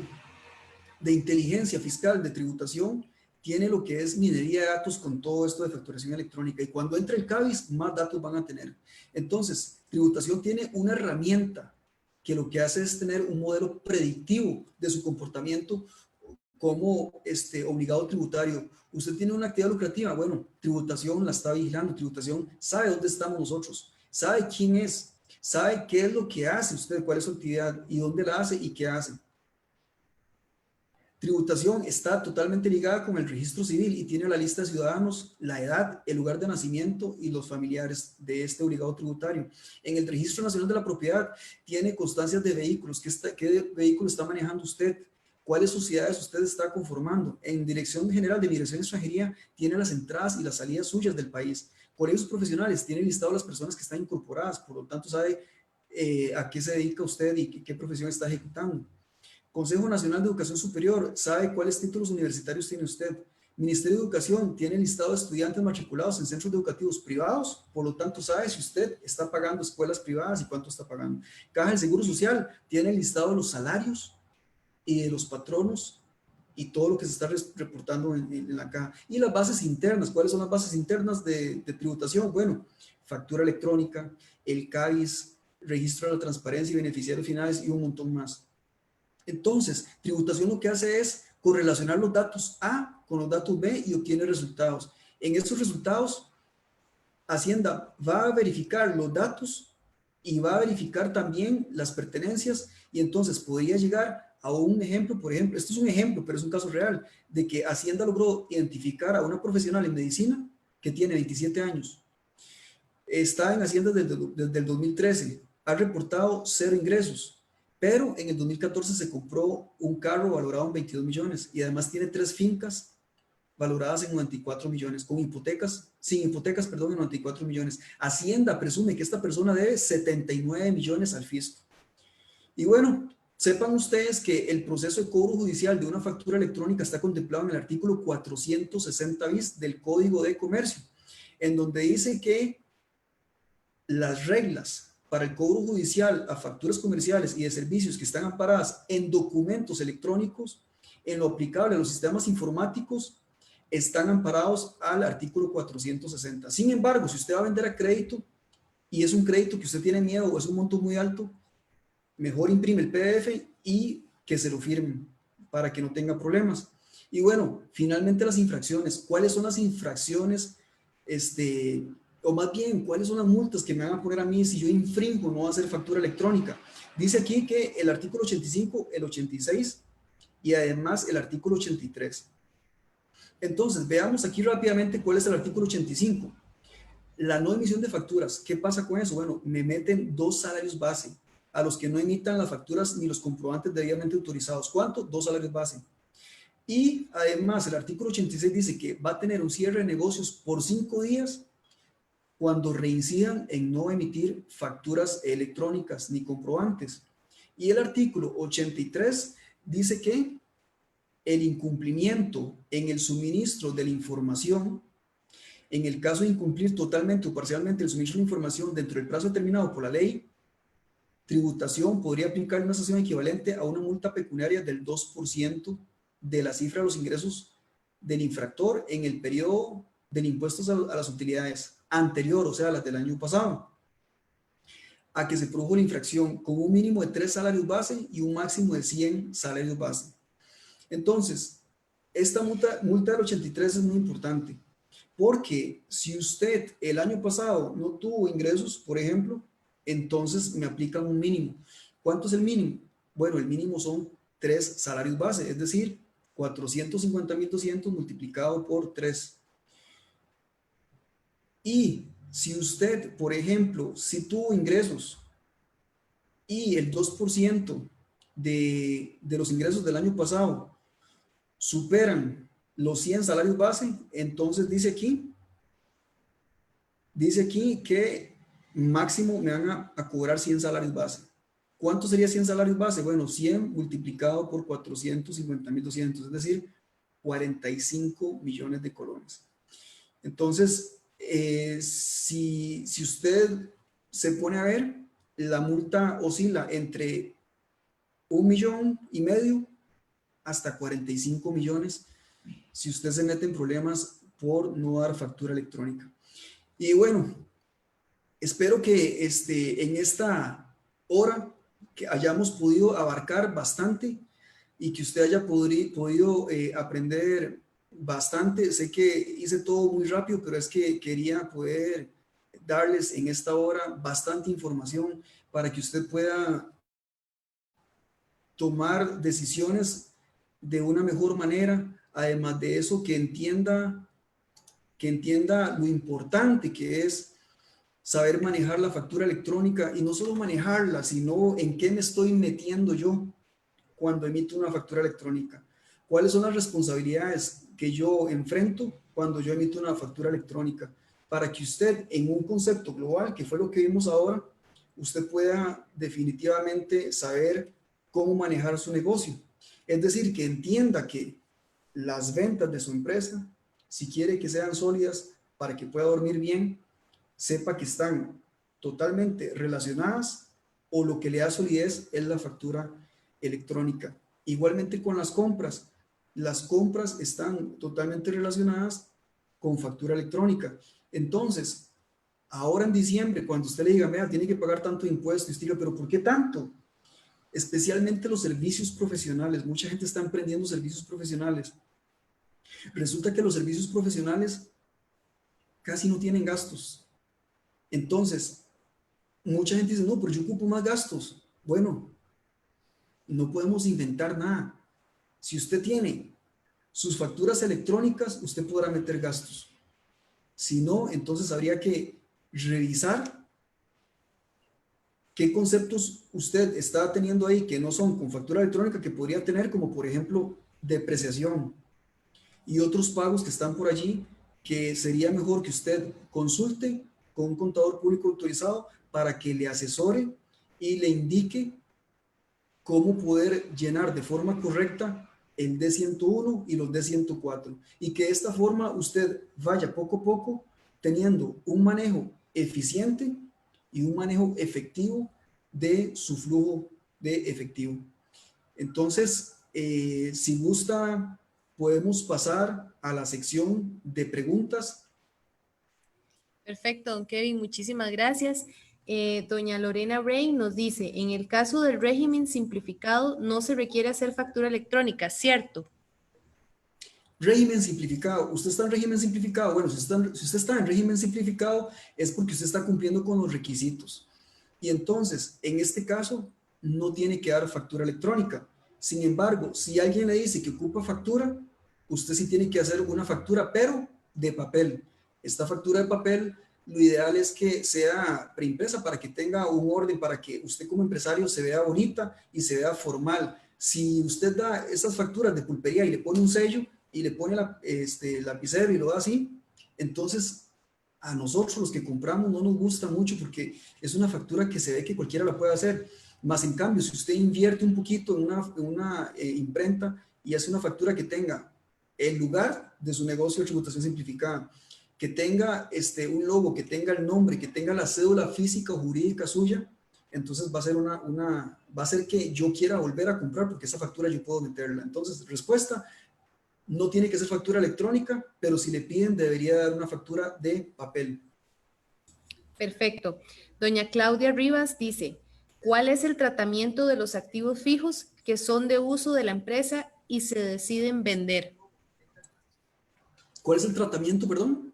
de Inteligencia Fiscal de Tributación tiene lo que es minería de datos con todo esto de facturación electrónica, y cuando entre el CABIS, más datos van a tener. Entonces, tributación tiene una herramienta que lo que hace es tener un modelo predictivo de su comportamiento como obligado tributario. Usted tiene una actividad lucrativa, bueno, tributación la está vigilando, tributación sabe dónde estamos nosotros, sabe quién es, sabe qué es lo que hace usted, cuál es su actividad y dónde la hace y qué hace. Tributación está totalmente ligada con el registro civil y tiene la lista de ciudadanos, la edad, el lugar de nacimiento y los familiares de este obligado tributario. En el Registro Nacional de la Propiedad tiene constancias de vehículos, qué vehículo está manejando usted, cuáles sociedades usted está conformando. En Dirección General de Migración y Extranjería tiene las entradas y las salidas suyas del país. Colegios profesionales tiene listado las personas que están incorporadas, por lo tanto sabe a qué se dedica usted y qué profesión está ejecutando. Consejo Nacional de Educación Superior sabe cuáles títulos universitarios tiene usted. Ministerio de Educación tiene listado de estudiantes matriculados en centros educativos privados, por lo tanto sabe si usted está pagando escuelas privadas y cuánto está pagando. Caja del Seguro Social tiene listado los salarios y de los patronos y todo lo que se está reportando en la caja. Y las bases internas, ¿cuáles son las bases internas de tributación? Bueno, factura electrónica, el CABIS, registro de la transparencia y beneficiarios finales y un montón más. Entonces, tributación lo que hace es correlacionar los datos A con los datos B y obtiene resultados. En estos resultados, Hacienda va a verificar los datos y va a verificar también las pertenencias, y entonces podría llegar a un ejemplo, por ejemplo, esto es un ejemplo, pero es un caso real, de que Hacienda logró identificar a una profesional en medicina que tiene 27 años. Está en Hacienda desde el 2013, ha reportado 0 ingresos. Pero en el 2014 se compró un carro valorado en 22 millones y además tiene 3 fincas valoradas en 94 millones, con hipotecas, sin hipotecas, perdón, en 94 millones. Hacienda presume que esta persona debe 79 millones al fisco. Y bueno, sepan ustedes que el proceso de cobro judicial de una factura electrónica está contemplado en el artículo 460 bis del Código de Comercio, en donde dice que las reglas para el cobro judicial a facturas comerciales y de servicios que están amparadas en documentos electrónicos, en lo aplicable a los sistemas informáticos, están amparados al artículo 460. Sin embargo, si usted va a vender a crédito y es un crédito que usted tiene miedo o es un monto muy alto, mejor imprime el PDF y que se lo firmen para que no tenga problemas. Y bueno, finalmente las infracciones. ¿Cuáles son las infracciones o más bien, ¿cuáles son las multas que me van a poner a mí si yo infringo no hacer factura electrónica? Dice aquí que el artículo 85, el 86 y además el artículo 83. Entonces, veamos aquí rápidamente cuál es el artículo 85. La no emisión de facturas. ¿Qué pasa con eso? Bueno, me meten 2 salarios base a los que no emitan las facturas ni los comprobantes debidamente autorizados. ¿Cuánto? 2 salarios base. Y además, el artículo 86 dice que va a tener un cierre de negocios por 5 días cuando reincidan en no emitir facturas electrónicas ni comprobantes. Y el artículo 83 dice que el incumplimiento en el suministro de la información, en el caso de incumplir totalmente o parcialmente el suministro de información dentro del plazo determinado por la ley, tributación podría aplicar una sanción equivalente a una multa pecuniaria del 2% de la cifra de los ingresos del infractor en el periodo del impuesto a las utilidades anterior, o sea, las del año pasado, a que se produjo la infracción con un mínimo de 3 salarios base y un máximo de 100 salarios base. Entonces, esta multa del 83 es muy importante, porque si usted el año pasado no tuvo ingresos, por ejemplo, entonces me aplican un mínimo. ¿Cuánto es el mínimo? Bueno, el mínimo son 3 salarios base, es decir, 450.200 multiplicado por 3. Y si usted, por ejemplo, si tuvo ingresos y el 2% de los ingresos del año pasado superan los 100 salarios base, entonces dice aquí que máximo me van a cobrar 100 salarios base. ¿Cuánto sería 100 salarios base? Bueno, 100 multiplicado por 450.200, es decir, 45 millones de colones. Entonces, si usted se pone a ver, la multa oscila entre 1,5 millones hasta 45 millones si usted se mete en problemas por no dar factura electrónica. Y bueno, espero que en esta hora que hayamos podido abarcar bastante y que usted haya podido aprender bastante. Sé que hice todo muy rápido, pero es que quería poder darles en esta hora bastante información para que usted pueda tomar decisiones de una mejor manera. Además de eso, que entienda lo importante que es saber manejar la factura electrónica, y no solo manejarla, sino en qué me estoy metiendo yo cuando emito una factura electrónica. ¿Cuáles son las responsabilidades que yo enfrento cuando yo emito una factura electrónica? Para que usted, en un concepto global, que fue lo que vimos ahora, usted pueda definitivamente saber cómo manejar su negocio. Es decir, que entienda que las ventas de su empresa, si quiere que sean sólidas para que pueda dormir bien, sepa que están totalmente relacionadas, o lo que le da solidez es la factura electrónica. Igualmente con las compras están totalmente relacionadas con factura electrónica. Entonces, ahora en diciembre, cuando usted le diga, vea, tiene que pagar tanto impuesto, y usted diga, pero ¿por qué tanto? Especialmente los servicios profesionales. Mucha gente está emprendiendo servicios profesionales. Resulta que los servicios profesionales casi no tienen gastos. Entonces, mucha gente dice, no, pero yo ocupo más gastos. Bueno, no podemos inventar nada. Si usted tiene sus facturas electrónicas, usted podrá meter gastos. Si no, entonces habría que revisar qué conceptos usted está teniendo ahí que no son con factura electrónica, que podría tener, como por ejemplo depreciación y otros pagos que están por allí, que sería mejor que usted consulte con un contador público autorizado para que le asesore y le indique cómo poder llenar de forma correcta el D101 y los D104, y que de esta forma usted vaya poco a poco teniendo un manejo eficiente y un manejo efectivo de su flujo de efectivo. Entonces, si gusta, podemos pasar a la sección de preguntas. Perfecto, don Kevin, muchísimas gracias. Doña Lorena Rey nos dice, en el caso del régimen simplificado no se requiere hacer factura electrónica, ¿cierto? Régimen simplificado. ¿Usted está en régimen simplificado? Bueno, si usted está en régimen simplificado es porque usted está cumpliendo con los requisitos. Y entonces, en este caso, no tiene que dar factura electrónica. Sin embargo, si alguien le dice que ocupa factura, usted sí tiene que hacer una factura, pero de papel. Esta factura de papel, lo ideal es que sea preimpresa para que tenga un orden, para que usted como empresario se vea bonita y se vea formal. Si usted da esas facturas de pulpería y le pone un sello y le pone lapicero y lo da así, entonces a nosotros los que compramos no nos gusta mucho porque es una factura que se ve que cualquiera la puede hacer. Más en cambio, si usted invierte un poquito en una imprenta y hace una factura que tenga el lugar de su negocio de tributación simplificada, que tenga un logo, que tenga el nombre, que tenga la cédula física o jurídica suya, entonces va a ser que yo quiera volver a comprar porque esa factura yo puedo meterla. Entonces, respuesta, no tiene que ser factura electrónica, pero si le piden debería dar una factura de papel. Perfecto. Doña Claudia Rivas dice, ¿cuál es el tratamiento de los activos fijos que son de uso de la empresa y se deciden vender? ¿Cuál es el tratamiento, perdón?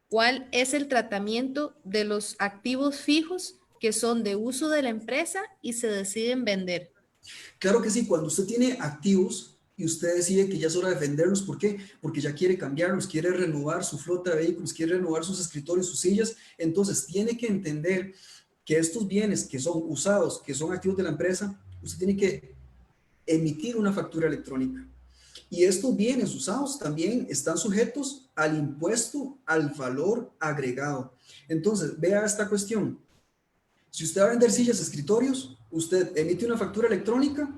¿Cuál es el tratamiento de los activos fijos que son de uso de la empresa y se deciden vender? Claro que sí, cuando usted tiene activos y usted decide que ya es hora de venderlos, ¿por qué? Porque ya quiere cambiarlos, quiere renovar su flota de vehículos, quiere renovar sus escritorios, sus sillas, entonces tiene que entender que estos bienes que son usados, que son activos de la empresa, usted tiene que emitir una factura electrónica. Y estos bienes usados también están sujetos al impuesto al valor agregado. Entonces, vea esta cuestión. Si usted va a vender sillas, escritorios, usted emite una factura electrónica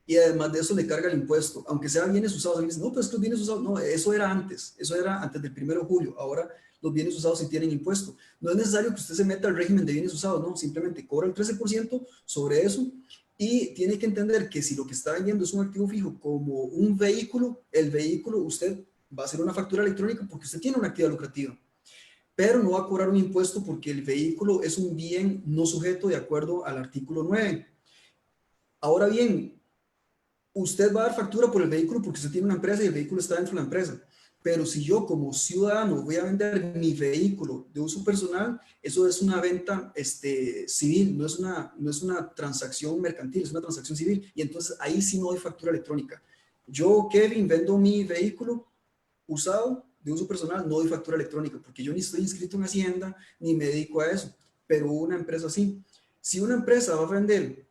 y además de eso le carga el impuesto, aunque sea bienes usados. Alguien dice, no, pero estos bienes usados, no, eso era antes del 1 de julio, ahora los bienes usados sí tienen impuesto. No es necesario que usted se meta al régimen de bienes usados, no, simplemente cobra el 13% sobre eso y tiene que entender que si lo que está vendiendo es un activo fijo como un vehículo, el vehículo usted va a hacer una factura electrónica porque usted tiene una actividad lucrativa, pero no va a cobrar un impuesto porque el vehículo es un bien no sujeto de acuerdo al artículo 9. Ahora bien, usted va a dar factura por el vehículo porque usted tiene una empresa y el vehículo está dentro de la empresa. Pero si yo como ciudadano voy a vender mi vehículo de uso personal, eso es una venta civil, no es una transacción mercantil, es una transacción civil. Y entonces ahí sí no hay factura electrónica. Yo, Kevin, vendo mi vehículo usado de uso personal, no doy factura electrónica porque yo ni estoy inscrito en Hacienda ni me dedico a eso. Pero una empresa sí. Si una empresa va a vender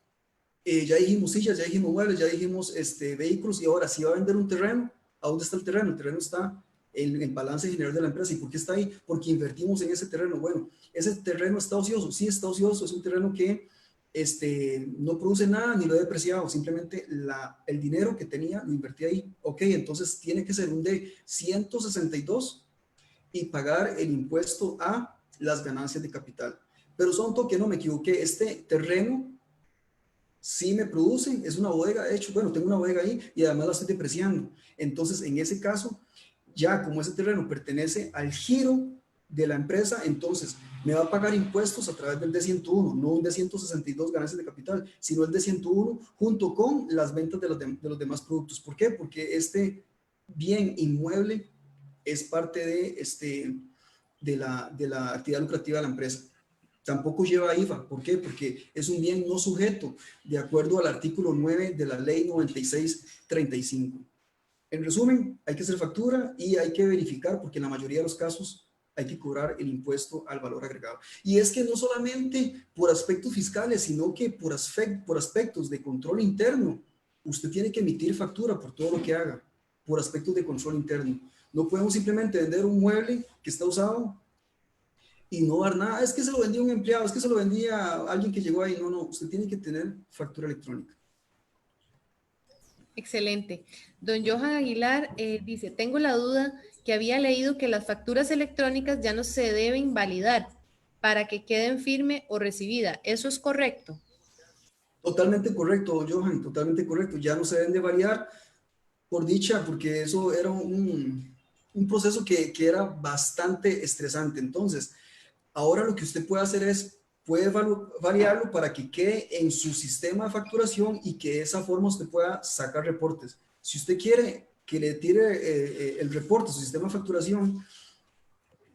ya dijimos sillas, ya dijimos muebles, ya dijimos vehículos y ahora si va a vender un terreno, ¿a dónde está el terreno? El terreno está en el balance general de la empresa. ¿Y por qué está ahí? Porque invertimos en ese terreno. Bueno, ese terreno está ocioso, sí está ocioso, es un terreno que no produce nada ni lo he depreciado, simplemente el dinero que tenía lo invertí ahí. Ok, entonces tiene que ser un de 162 y pagar el impuesto a las ganancias de capital. Pero son toque, no me equivoqué, este terreno sí me producen, es una bodega, de hecho, bueno, tengo una bodega ahí y además la estoy depreciando. Entonces, en ese caso, ya como ese terreno pertenece al giro de la empresa, entonces me va a pagar impuestos a través del D101, no un D162 ganancias de capital, sino el D101 junto con las ventas de los demás productos. ¿Por qué? Porque este bien inmueble es parte de la actividad lucrativa de la empresa. Tampoco lleva IVA. ¿Por qué? Porque es un bien no sujeto, de acuerdo al artículo 9 de la ley 9635. En resumen, hay que hacer factura y hay que verificar, porque en la mayoría de los casos hay que cobrar el impuesto al valor agregado. Y es que no solamente por aspectos fiscales, sino que por aspectos de control interno, usted tiene que emitir factura por todo lo que haga, por aspectos de control interno. No podemos simplemente vender un mueble que está usado y no dar nada. Es que se lo vendía un empleado, es que se lo vendía a alguien que llegó ahí. No, no, usted tiene que tener factura electrónica. Excelente. Don Johan Aguilar dice, tengo la duda que había leído que las facturas electrónicas ya no se deben validar para que queden firme o recibida. ¿Eso es correcto? Totalmente correcto, don Johan, totalmente correcto. Ya no se deben de variar, por dicha, porque eso era un proceso que era bastante estresante. Entonces, ahora lo que usted puede hacer es, puede variarlo para que quede en su sistema de facturación y que de esa forma usted pueda sacar reportes. Si usted quiere que le tire el reporte a su sistema de facturación,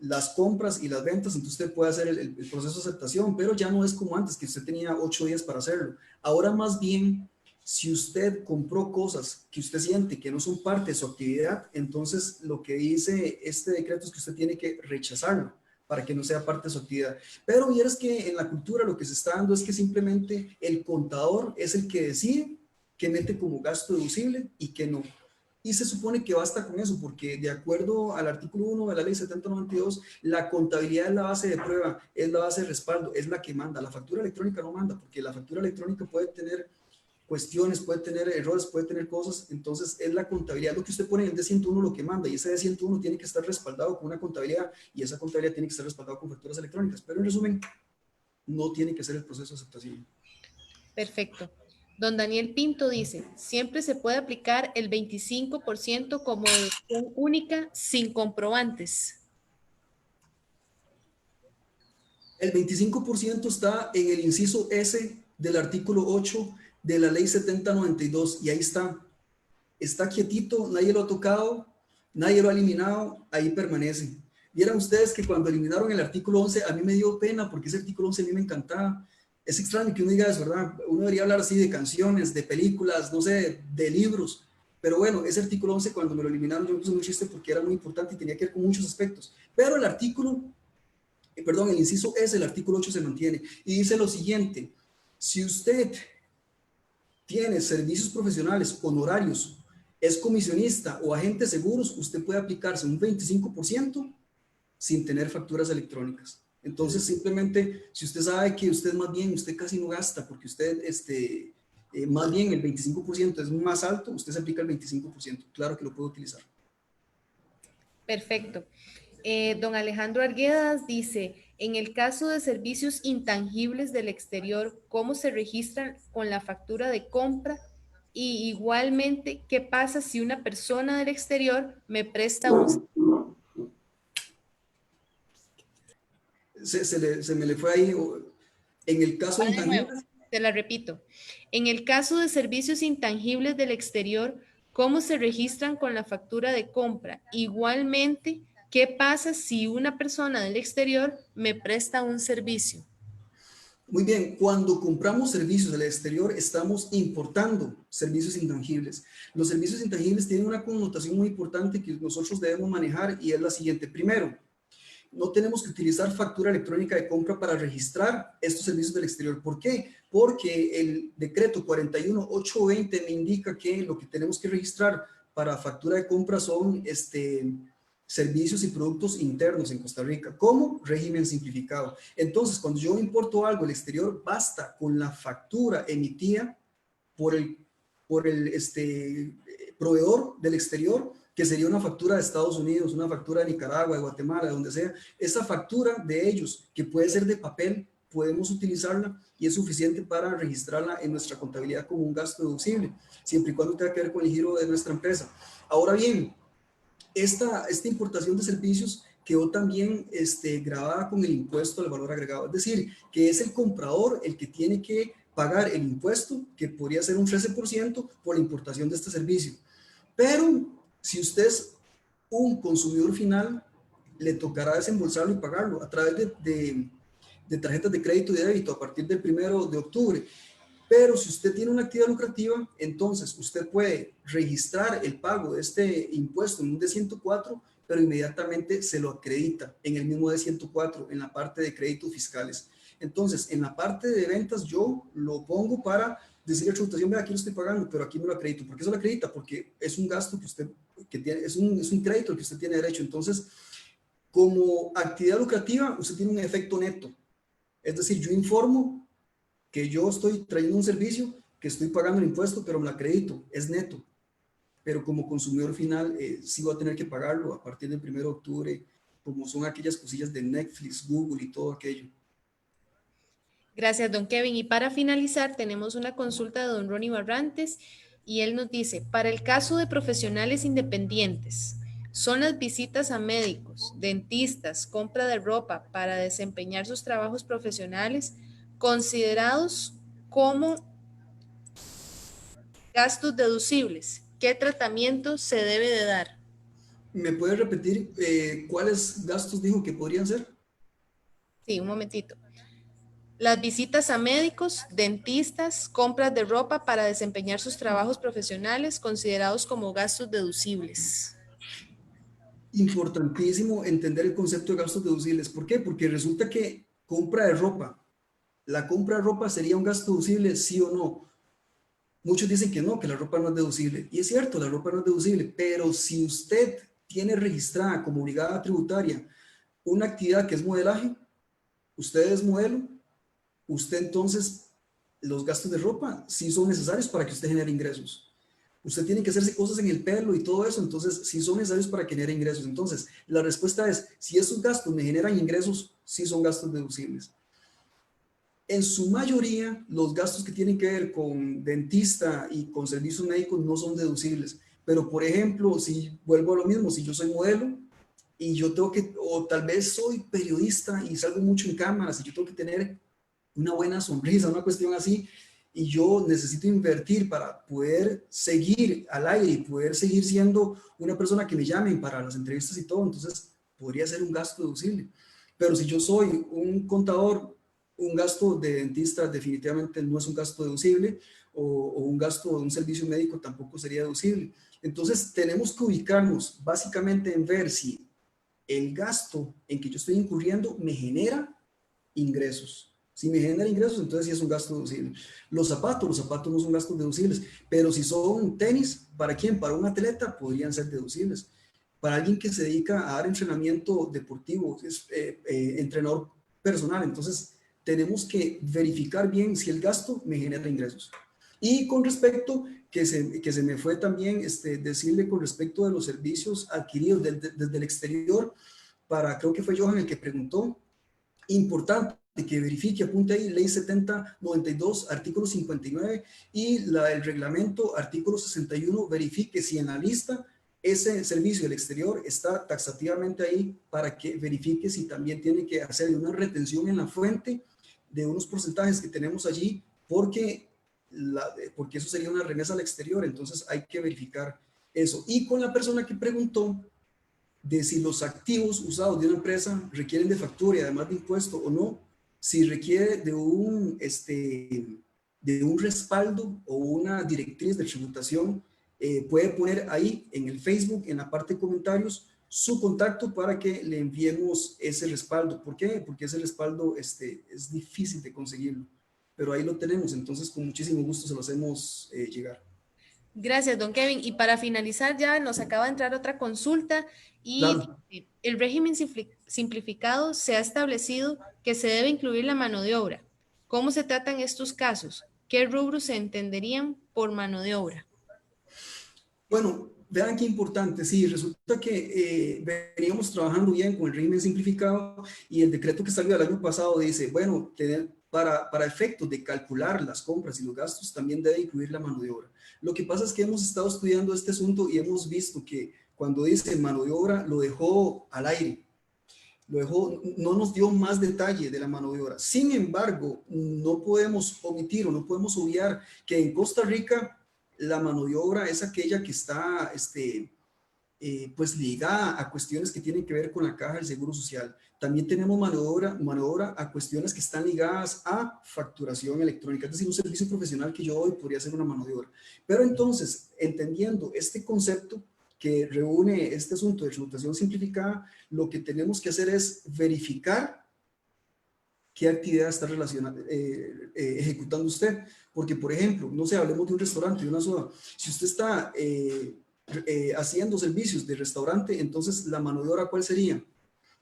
las compras y las ventas, entonces usted puede hacer el proceso de aceptación, pero ya no es como antes, que usted tenía 8 días para hacerlo. Ahora más bien, si usted compró cosas que usted siente que no son parte de su actividad, entonces lo que dice este decreto es que usted tiene que rechazarlo para que no sea parte de su actividad. Pero vieras que en la cultura lo que se está dando es que simplemente el contador es el que decide qué mete como gasto deducible y qué no. Y se supone que basta con eso, porque de acuerdo al artículo 1 de la ley 7092, la contabilidad es la base de prueba, es la base de respaldo, es la que manda. La factura electrónica no manda, porque la factura electrónica puede tener cuestiones, puede tener errores, puede tener cosas. Entonces es la contabilidad, lo que usted pone en el D101 lo que manda, y ese D101 tiene que estar respaldado con una contabilidad, y esa contabilidad tiene que estar respaldada con facturas electrónicas. Pero en resumen, no tiene que ser el proceso de aceptación. Perfecto. Don Daniel Pinto dice, siempre se puede aplicar el 25% como deducción única sin comprobantes. El 25% está en el inciso S del artículo 8 de la ley 7092, y ahí está quietito, nadie lo ha tocado, nadie lo ha eliminado, ahí permanece. Vieran ustedes que cuando eliminaron el artículo 11, a mí me dio pena, porque ese artículo 11 a mí me encantaba. Es extraño que uno diga eso, ¿verdad? Uno debería hablar así de canciones, de películas, no sé, de libros. Pero bueno, ese artículo 11 cuando me lo eliminaron yo me puse muy triste porque era muy importante y tenía que ver con muchos aspectos. Pero el el inciso S del artículo 8 se mantiene y dice lo siguiente: si usted tiene servicios profesionales, honorarios, es comisionista o agente de seguros, usted puede aplicarse un 25% sin tener facturas electrónicas. Entonces, simplemente, si usted sabe que usted más bien, usted casi no gasta, porque usted, más bien el 25% es más alto, usted se aplica el 25%. Claro que lo puede utilizar. Perfecto. Don Alejandro Arguedas dice, en el caso de servicios intangibles del exterior, ¿cómo se registran con la factura de compra? Y igualmente, ¿qué pasa si una persona del exterior me presta un... Se me le fue ahí. En el caso de De nuevo, intangibles, te la repito. En el caso de servicios intangibles del exterior, ¿cómo se registran con la factura de compra? Igualmente, ¿qué pasa si una persona del exterior me presta un servicio? muy bien, cuando compramos servicios del exterior, estamos importando servicios intangibles. Los servicios intangibles tienen una connotación muy importante que nosotros debemos manejar, y es la siguiente. Primero, no tenemos que utilizar factura electrónica de compra para registrar estos servicios del exterior. ¿Por qué? Porque el decreto 41820 me indica que lo que tenemos que registrar para factura de compra son servicios y productos internos en Costa Rica, como régimen simplificado. Entonces, cuando yo importo algo del exterior, basta con la factura emitida por el proveedor del exterior, que sería una factura de Estados Unidos, una factura de Nicaragua, de Guatemala, de donde sea. Esa factura de ellos, que puede ser de papel, podemos utilizarla y es suficiente para registrarla en nuestra contabilidad como un gasto deducible, siempre y cuando tenga que ver con el giro de nuestra empresa. Ahora bien, esta importación de servicios quedó también grabada con el impuesto al valor agregado, es decir, que es el comprador el que tiene que pagar el impuesto, que podría ser un 13% por la importación de este servicio. Pero si usted es un consumidor final, le tocará desembolsarlo y pagarlo a través de tarjetas de crédito y débito a partir del 1 de octubre. Pero si usted tiene una actividad lucrativa, entonces usted puede registrar el pago de este impuesto en un D104, pero inmediatamente se lo acredita en el mismo D104, en la parte de créditos fiscales. Entonces, en la parte de ventas yo lo pongo para decirle a tributación: vea, aquí lo estoy pagando, pero aquí me lo acredito. ¿Por qué se lo acredita? Porque es un gasto que tiene, es un crédito al que usted tiene derecho. Entonces, como actividad lucrativa, usted tiene un efecto neto. Es decir, yo informo que yo estoy trayendo un servicio, que estoy pagando el impuesto, pero me lo acredito, es neto. Pero como consumidor final, sí voy a tener que pagarlo a partir del 1 de octubre, como son aquellas cosillas de Netflix, Google y todo aquello. Gracias, don Kevin. Y para finalizar, tenemos una consulta de don Ronnie Barrantes y él nos dice, para el caso de profesionales independientes, ¿son las visitas a médicos, dentistas, compra de ropa para desempeñar sus trabajos profesionales considerados como gastos deducibles? ¿Qué tratamiento se debe de dar? ¿Me puede repetir cuáles gastos dijo que podrían ser? Sí, un momentito. Las visitas a médicos, dentistas, compras de ropa para desempeñar sus trabajos profesionales considerados como gastos deducibles. Importantísimo entender el concepto de gastos deducibles. ¿Por qué? Porque resulta que compra de ropa, la compra de ropa sería un gasto deducible, sí o no. Muchos dicen que no, que la ropa no es deducible. Y es cierto, la ropa no es deducible, pero si usted tiene registrada como brigada tributaria una actividad que es modelaje, usted es modelo, usted entonces los gastos de ropa sí son necesarios para que usted genere ingresos. Usted tiene que hacerse cosas en el pelo y todo eso, entonces sí son necesarios para que genere ingresos. Entonces, la respuesta es, si esos gastos me generan ingresos, sí son gastos deducibles. En su mayoría, los gastos que tienen que ver con dentista y con servicios médicos no son deducibles. Pero, por ejemplo, si vuelvo a lo mismo, si yo soy modelo y yo tengo que, o tal vez soy periodista y salgo mucho en cámaras y yo tengo que tener una buena sonrisa, una cuestión así, y yo necesito invertir para poder seguir al aire y poder seguir siendo una persona que me llamen para las entrevistas y todo, entonces podría ser un gasto deducible. Pero si yo soy un contador, un gasto de dentista definitivamente no es un gasto deducible, o un gasto de un servicio médico tampoco sería deducible. Entonces tenemos que ubicarnos básicamente en ver si el gasto en que yo estoy incurriendo me genera ingresos. Si me genera ingresos, entonces sí es un gasto deducible. Los zapatos no son gastos deducibles, pero si son tenis, ¿para quién? Para un atleta podrían ser deducibles. Para alguien que se dedica a dar entrenamiento deportivo, es entrenador personal, entonces tenemos que verificar bien si el gasto me genera ingresos. Y con respecto, que se me fue también decirle con respecto de los servicios adquiridos desde el exterior, creo que fue Johan el que preguntó, importante que verifique, apunte ahí, ley 7092, artículo 59 y el reglamento, artículo 61, verifique si en la lista ese servicio del exterior está taxativamente ahí para que verifique si también tiene que hacer una retención en la fuente de unos porcentajes que tenemos allí, porque eso sería una remesa al exterior, entonces hay que verificar eso. Y con la persona que preguntó de si los activos usados de una empresa requieren de factura y además de impuesto o no, si requiere de un respaldo o una directriz de tributación, puede poner ahí en el Facebook, en la parte de comentarios, su contacto para que le enviemos ese respaldo. ¿Por qué? Porque ese respaldo es difícil de conseguirlo, pero ahí lo tenemos, entonces con muchísimo gusto se lo hacemos llegar. Gracias, don Kevin. Y para finalizar, ya nos acaba de entrar otra consulta y Claro. el régimen simplificado se ha establecido que se debe incluir la mano de obra. ¿Cómo se tratan estos casos? ¿Qué rubros se entenderían por mano de obra? Bueno, vean qué importante. Sí, resulta que veníamos trabajando bien con el régimen simplificado y el decreto que salió el año pasado dice, bueno, para efectos de calcular las compras y los gastos también debe incluir la mano de obra. Lo que pasa es que hemos estado estudiando este asunto y hemos visto que cuando dice mano de obra lo dejó al aire. No nos dio más detalle de la mano de obra. Sin embargo, no podemos omitir o no podemos obviar que en Costa Rica la mano de obra es aquella que está pues ligada a cuestiones que tienen que ver con la caja del Seguro Social. También tenemos mano de obra a cuestiones que están ligadas a facturación electrónica, es decir, un servicio profesional que yo doy podría ser una mano de obra. Pero entonces, entendiendo este concepto que reúne este asunto de tributación simplificada, lo que tenemos que hacer es verificar qué actividad está ejecutando usted. Porque, por ejemplo, no sé, hablemos de un restaurante, de una soda. Si usted está haciendo servicios de restaurante, entonces la mano de obra, ¿cuál sería?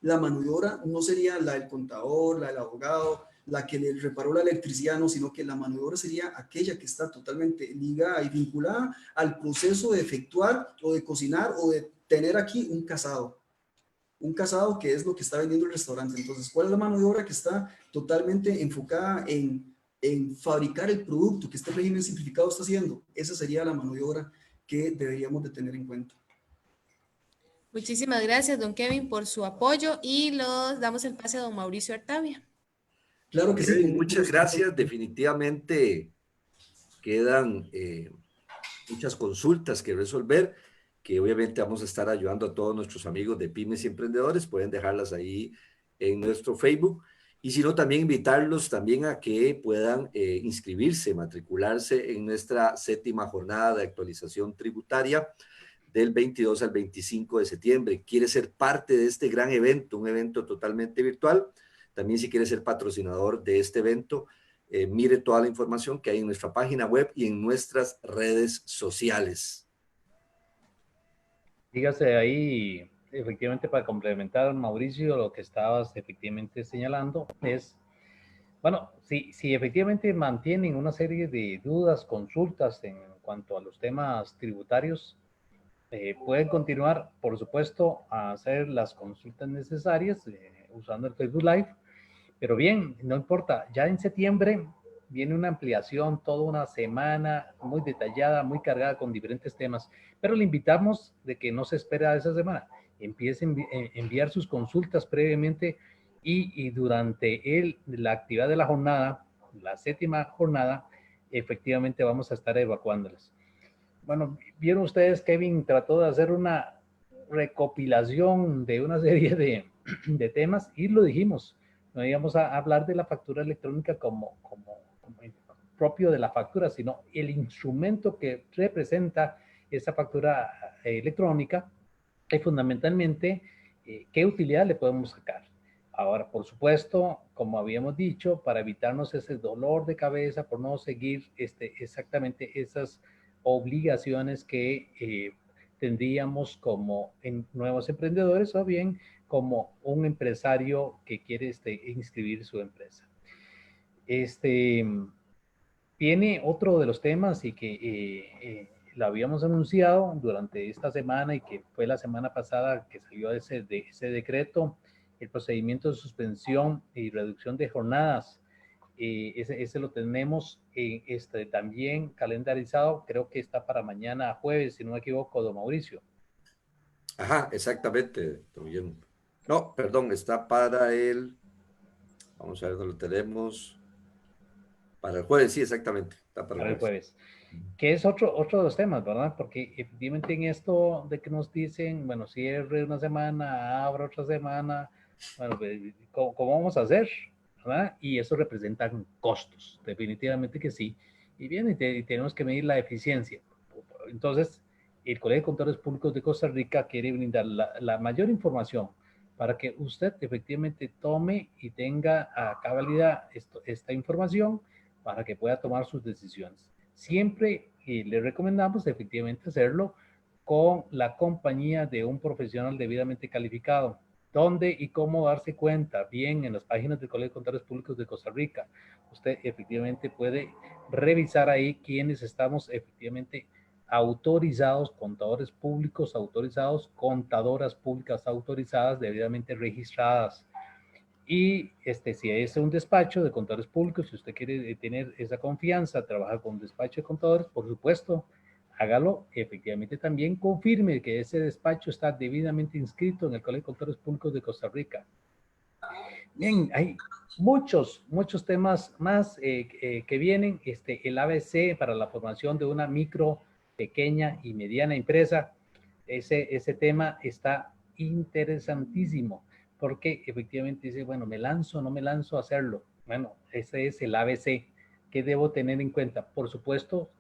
La mano de obra no sería la del contador, la del abogado, la que le reparó la electricidad, no, sino que la mano de obra sería aquella que está totalmente ligada y vinculada al proceso de efectuar o de cocinar o de tener aquí un casado. Un casado que es lo que está vendiendo el restaurante. Entonces, ¿cuál es la mano de obra que está totalmente enfocada en fabricar el producto que este régimen simplificado está haciendo? Esa sería la mano de obra que deberíamos de tener en cuenta. Muchísimas gracias, don Kevin, por su apoyo y los damos el pase a don Mauricio Artavia. Claro que sí. Muchas gracias. Definitivamente quedan muchas consultas que resolver, que obviamente vamos a estar ayudando a todos nuestros amigos de pymes y emprendedores. Pueden dejarlas ahí en nuestro Facebook. Y si no, también invitarlos también a que puedan inscribirse, matricularse en nuestra 7ª jornada de actualización tributaria del 22 al 25 de septiembre. ¿Quiere ser parte de este gran evento, un evento totalmente virtual? También si quiere ser patrocinador de este evento, mire toda la información que hay en nuestra página web y en nuestras redes sociales. Dígase ahí, efectivamente, para complementar, Mauricio, lo que estabas efectivamente señalando es, bueno, si efectivamente mantienen una serie de dudas, consultas en cuanto a los temas tributarios, pueden continuar, por supuesto, a hacer las consultas necesarias usando el Facebook Live, pero bien, no importa, ya en septiembre viene una ampliación, toda una semana muy detallada, muy cargada con diferentes temas, pero le invitamos de que no se espere a esa semana, empiece a enviar sus consultas previamente y durante la actividad de la jornada, la 7ª jornada, efectivamente vamos a estar evacuándolas. Bueno, vieron ustedes, Kevin trató de hacer una recopilación de una serie de temas y lo dijimos, no íbamos a hablar de la factura electrónica como propio de la factura, sino el instrumento que representa esa factura electrónica y fundamentalmente qué utilidad le podemos sacar. Ahora, por supuesto, como habíamos dicho, para evitarnos ese dolor de cabeza por no seguir exactamente esas obligaciones que tendríamos como nuevos emprendedores o bien como un empresario que quiere inscribir su empresa. Viene otro de los temas y que lo habíamos anunciado durante esta semana y que fue la semana pasada que salió ese decreto, el procedimiento de suspensión y reducción de jornadas. Ese lo tenemos también calendarizado, creo que está para mañana jueves, si no me equivoco, don Mauricio. Ajá, exactamente, don Guillermo. No, perdón, está para vamos a ver dónde lo tenemos. Para el jueves, sí, exactamente. Está para el jueves. Que es otro de los temas, ¿verdad? Porque efectivamente en esto de que nos dicen, bueno, cierre una semana, abra otra semana, bueno, ¿cómo vamos a hacer? ¿Verdad? Y eso representa costos, definitivamente que sí. Y bien, y tenemos que medir la eficiencia. Entonces, el Colegio de Contadores Públicos de Costa Rica quiere brindar la mayor información para que usted efectivamente tome y tenga a cabalidad esta información para que pueda tomar sus decisiones. Siempre le recomendamos efectivamente hacerlo con la compañía de un profesional debidamente calificado. ¿Dónde y cómo darse cuenta? Bien, en las páginas del Colegio de Contadores Públicos de Costa Rica. Usted efectivamente puede revisar ahí quiénes estamos efectivamente autorizados, contadores públicos autorizados, contadoras públicas autorizadas, debidamente registradas. Y si es un despacho de contadores públicos, si usted quiere tener esa confianza, trabajar con un despacho de contadores, por supuesto, hágalo. Efectivamente, también confirme que ese despacho está debidamente inscrito en el Colegio de Contadores Públicos de Costa Rica. Bien, hay muchos temas más que vienen. El ABC para la formación de una micro, pequeña y mediana empresa. Ese tema está interesantísimo porque efectivamente dice, bueno, me lanzo, no me lanzo a hacerlo. Bueno, ese es el ABC que debo tener en cuenta. Por supuesto,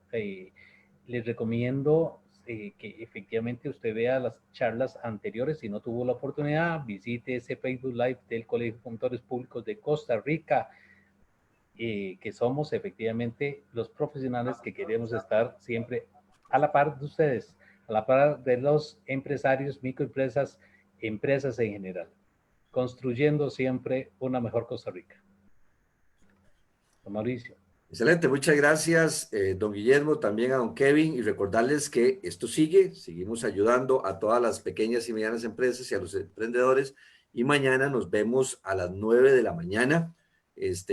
les recomiendo que efectivamente usted vea las charlas anteriores. Si no tuvo la oportunidad, visite ese Facebook Live del Colegio de Contadores Públicos de Costa Rica, que somos efectivamente los profesionales que queremos estar siempre a la par de ustedes, a la par de los empresarios, microempresas, empresas en general, construyendo siempre una mejor Costa Rica. Don Mauricio. Excelente, muchas gracias, don Guillermo, también a don Kevin, y recordarles que esto seguimos ayudando a todas las pequeñas y medianas empresas y a los emprendedores, y mañana nos vemos a las 9 de la mañana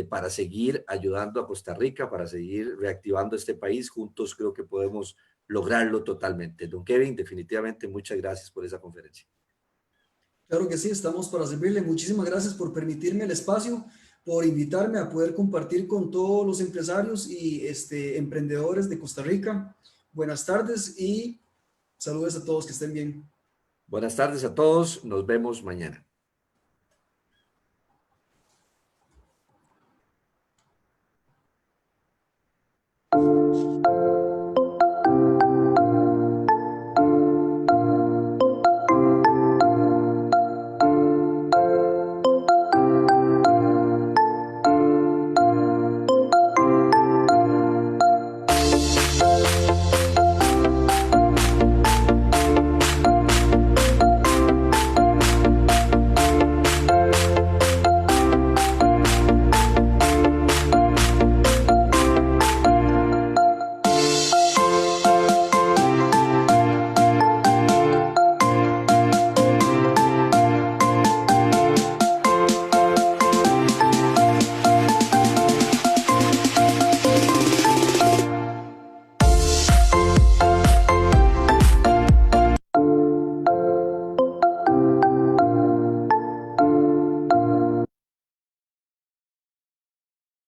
para seguir ayudando a Costa Rica, para seguir reactivando este país. Juntos creo que podemos lograrlo totalmente. Don Kevin, definitivamente muchas gracias por esa conferencia. Claro que sí, estamos para servirle. Muchísimas gracias por permitirme el espacio, por invitarme a poder compartir con todos los empresarios y emprendedores de Costa Rica. Buenas tardes y saludos a todos, que estén bien. Buenas tardes a todos, nos vemos mañana.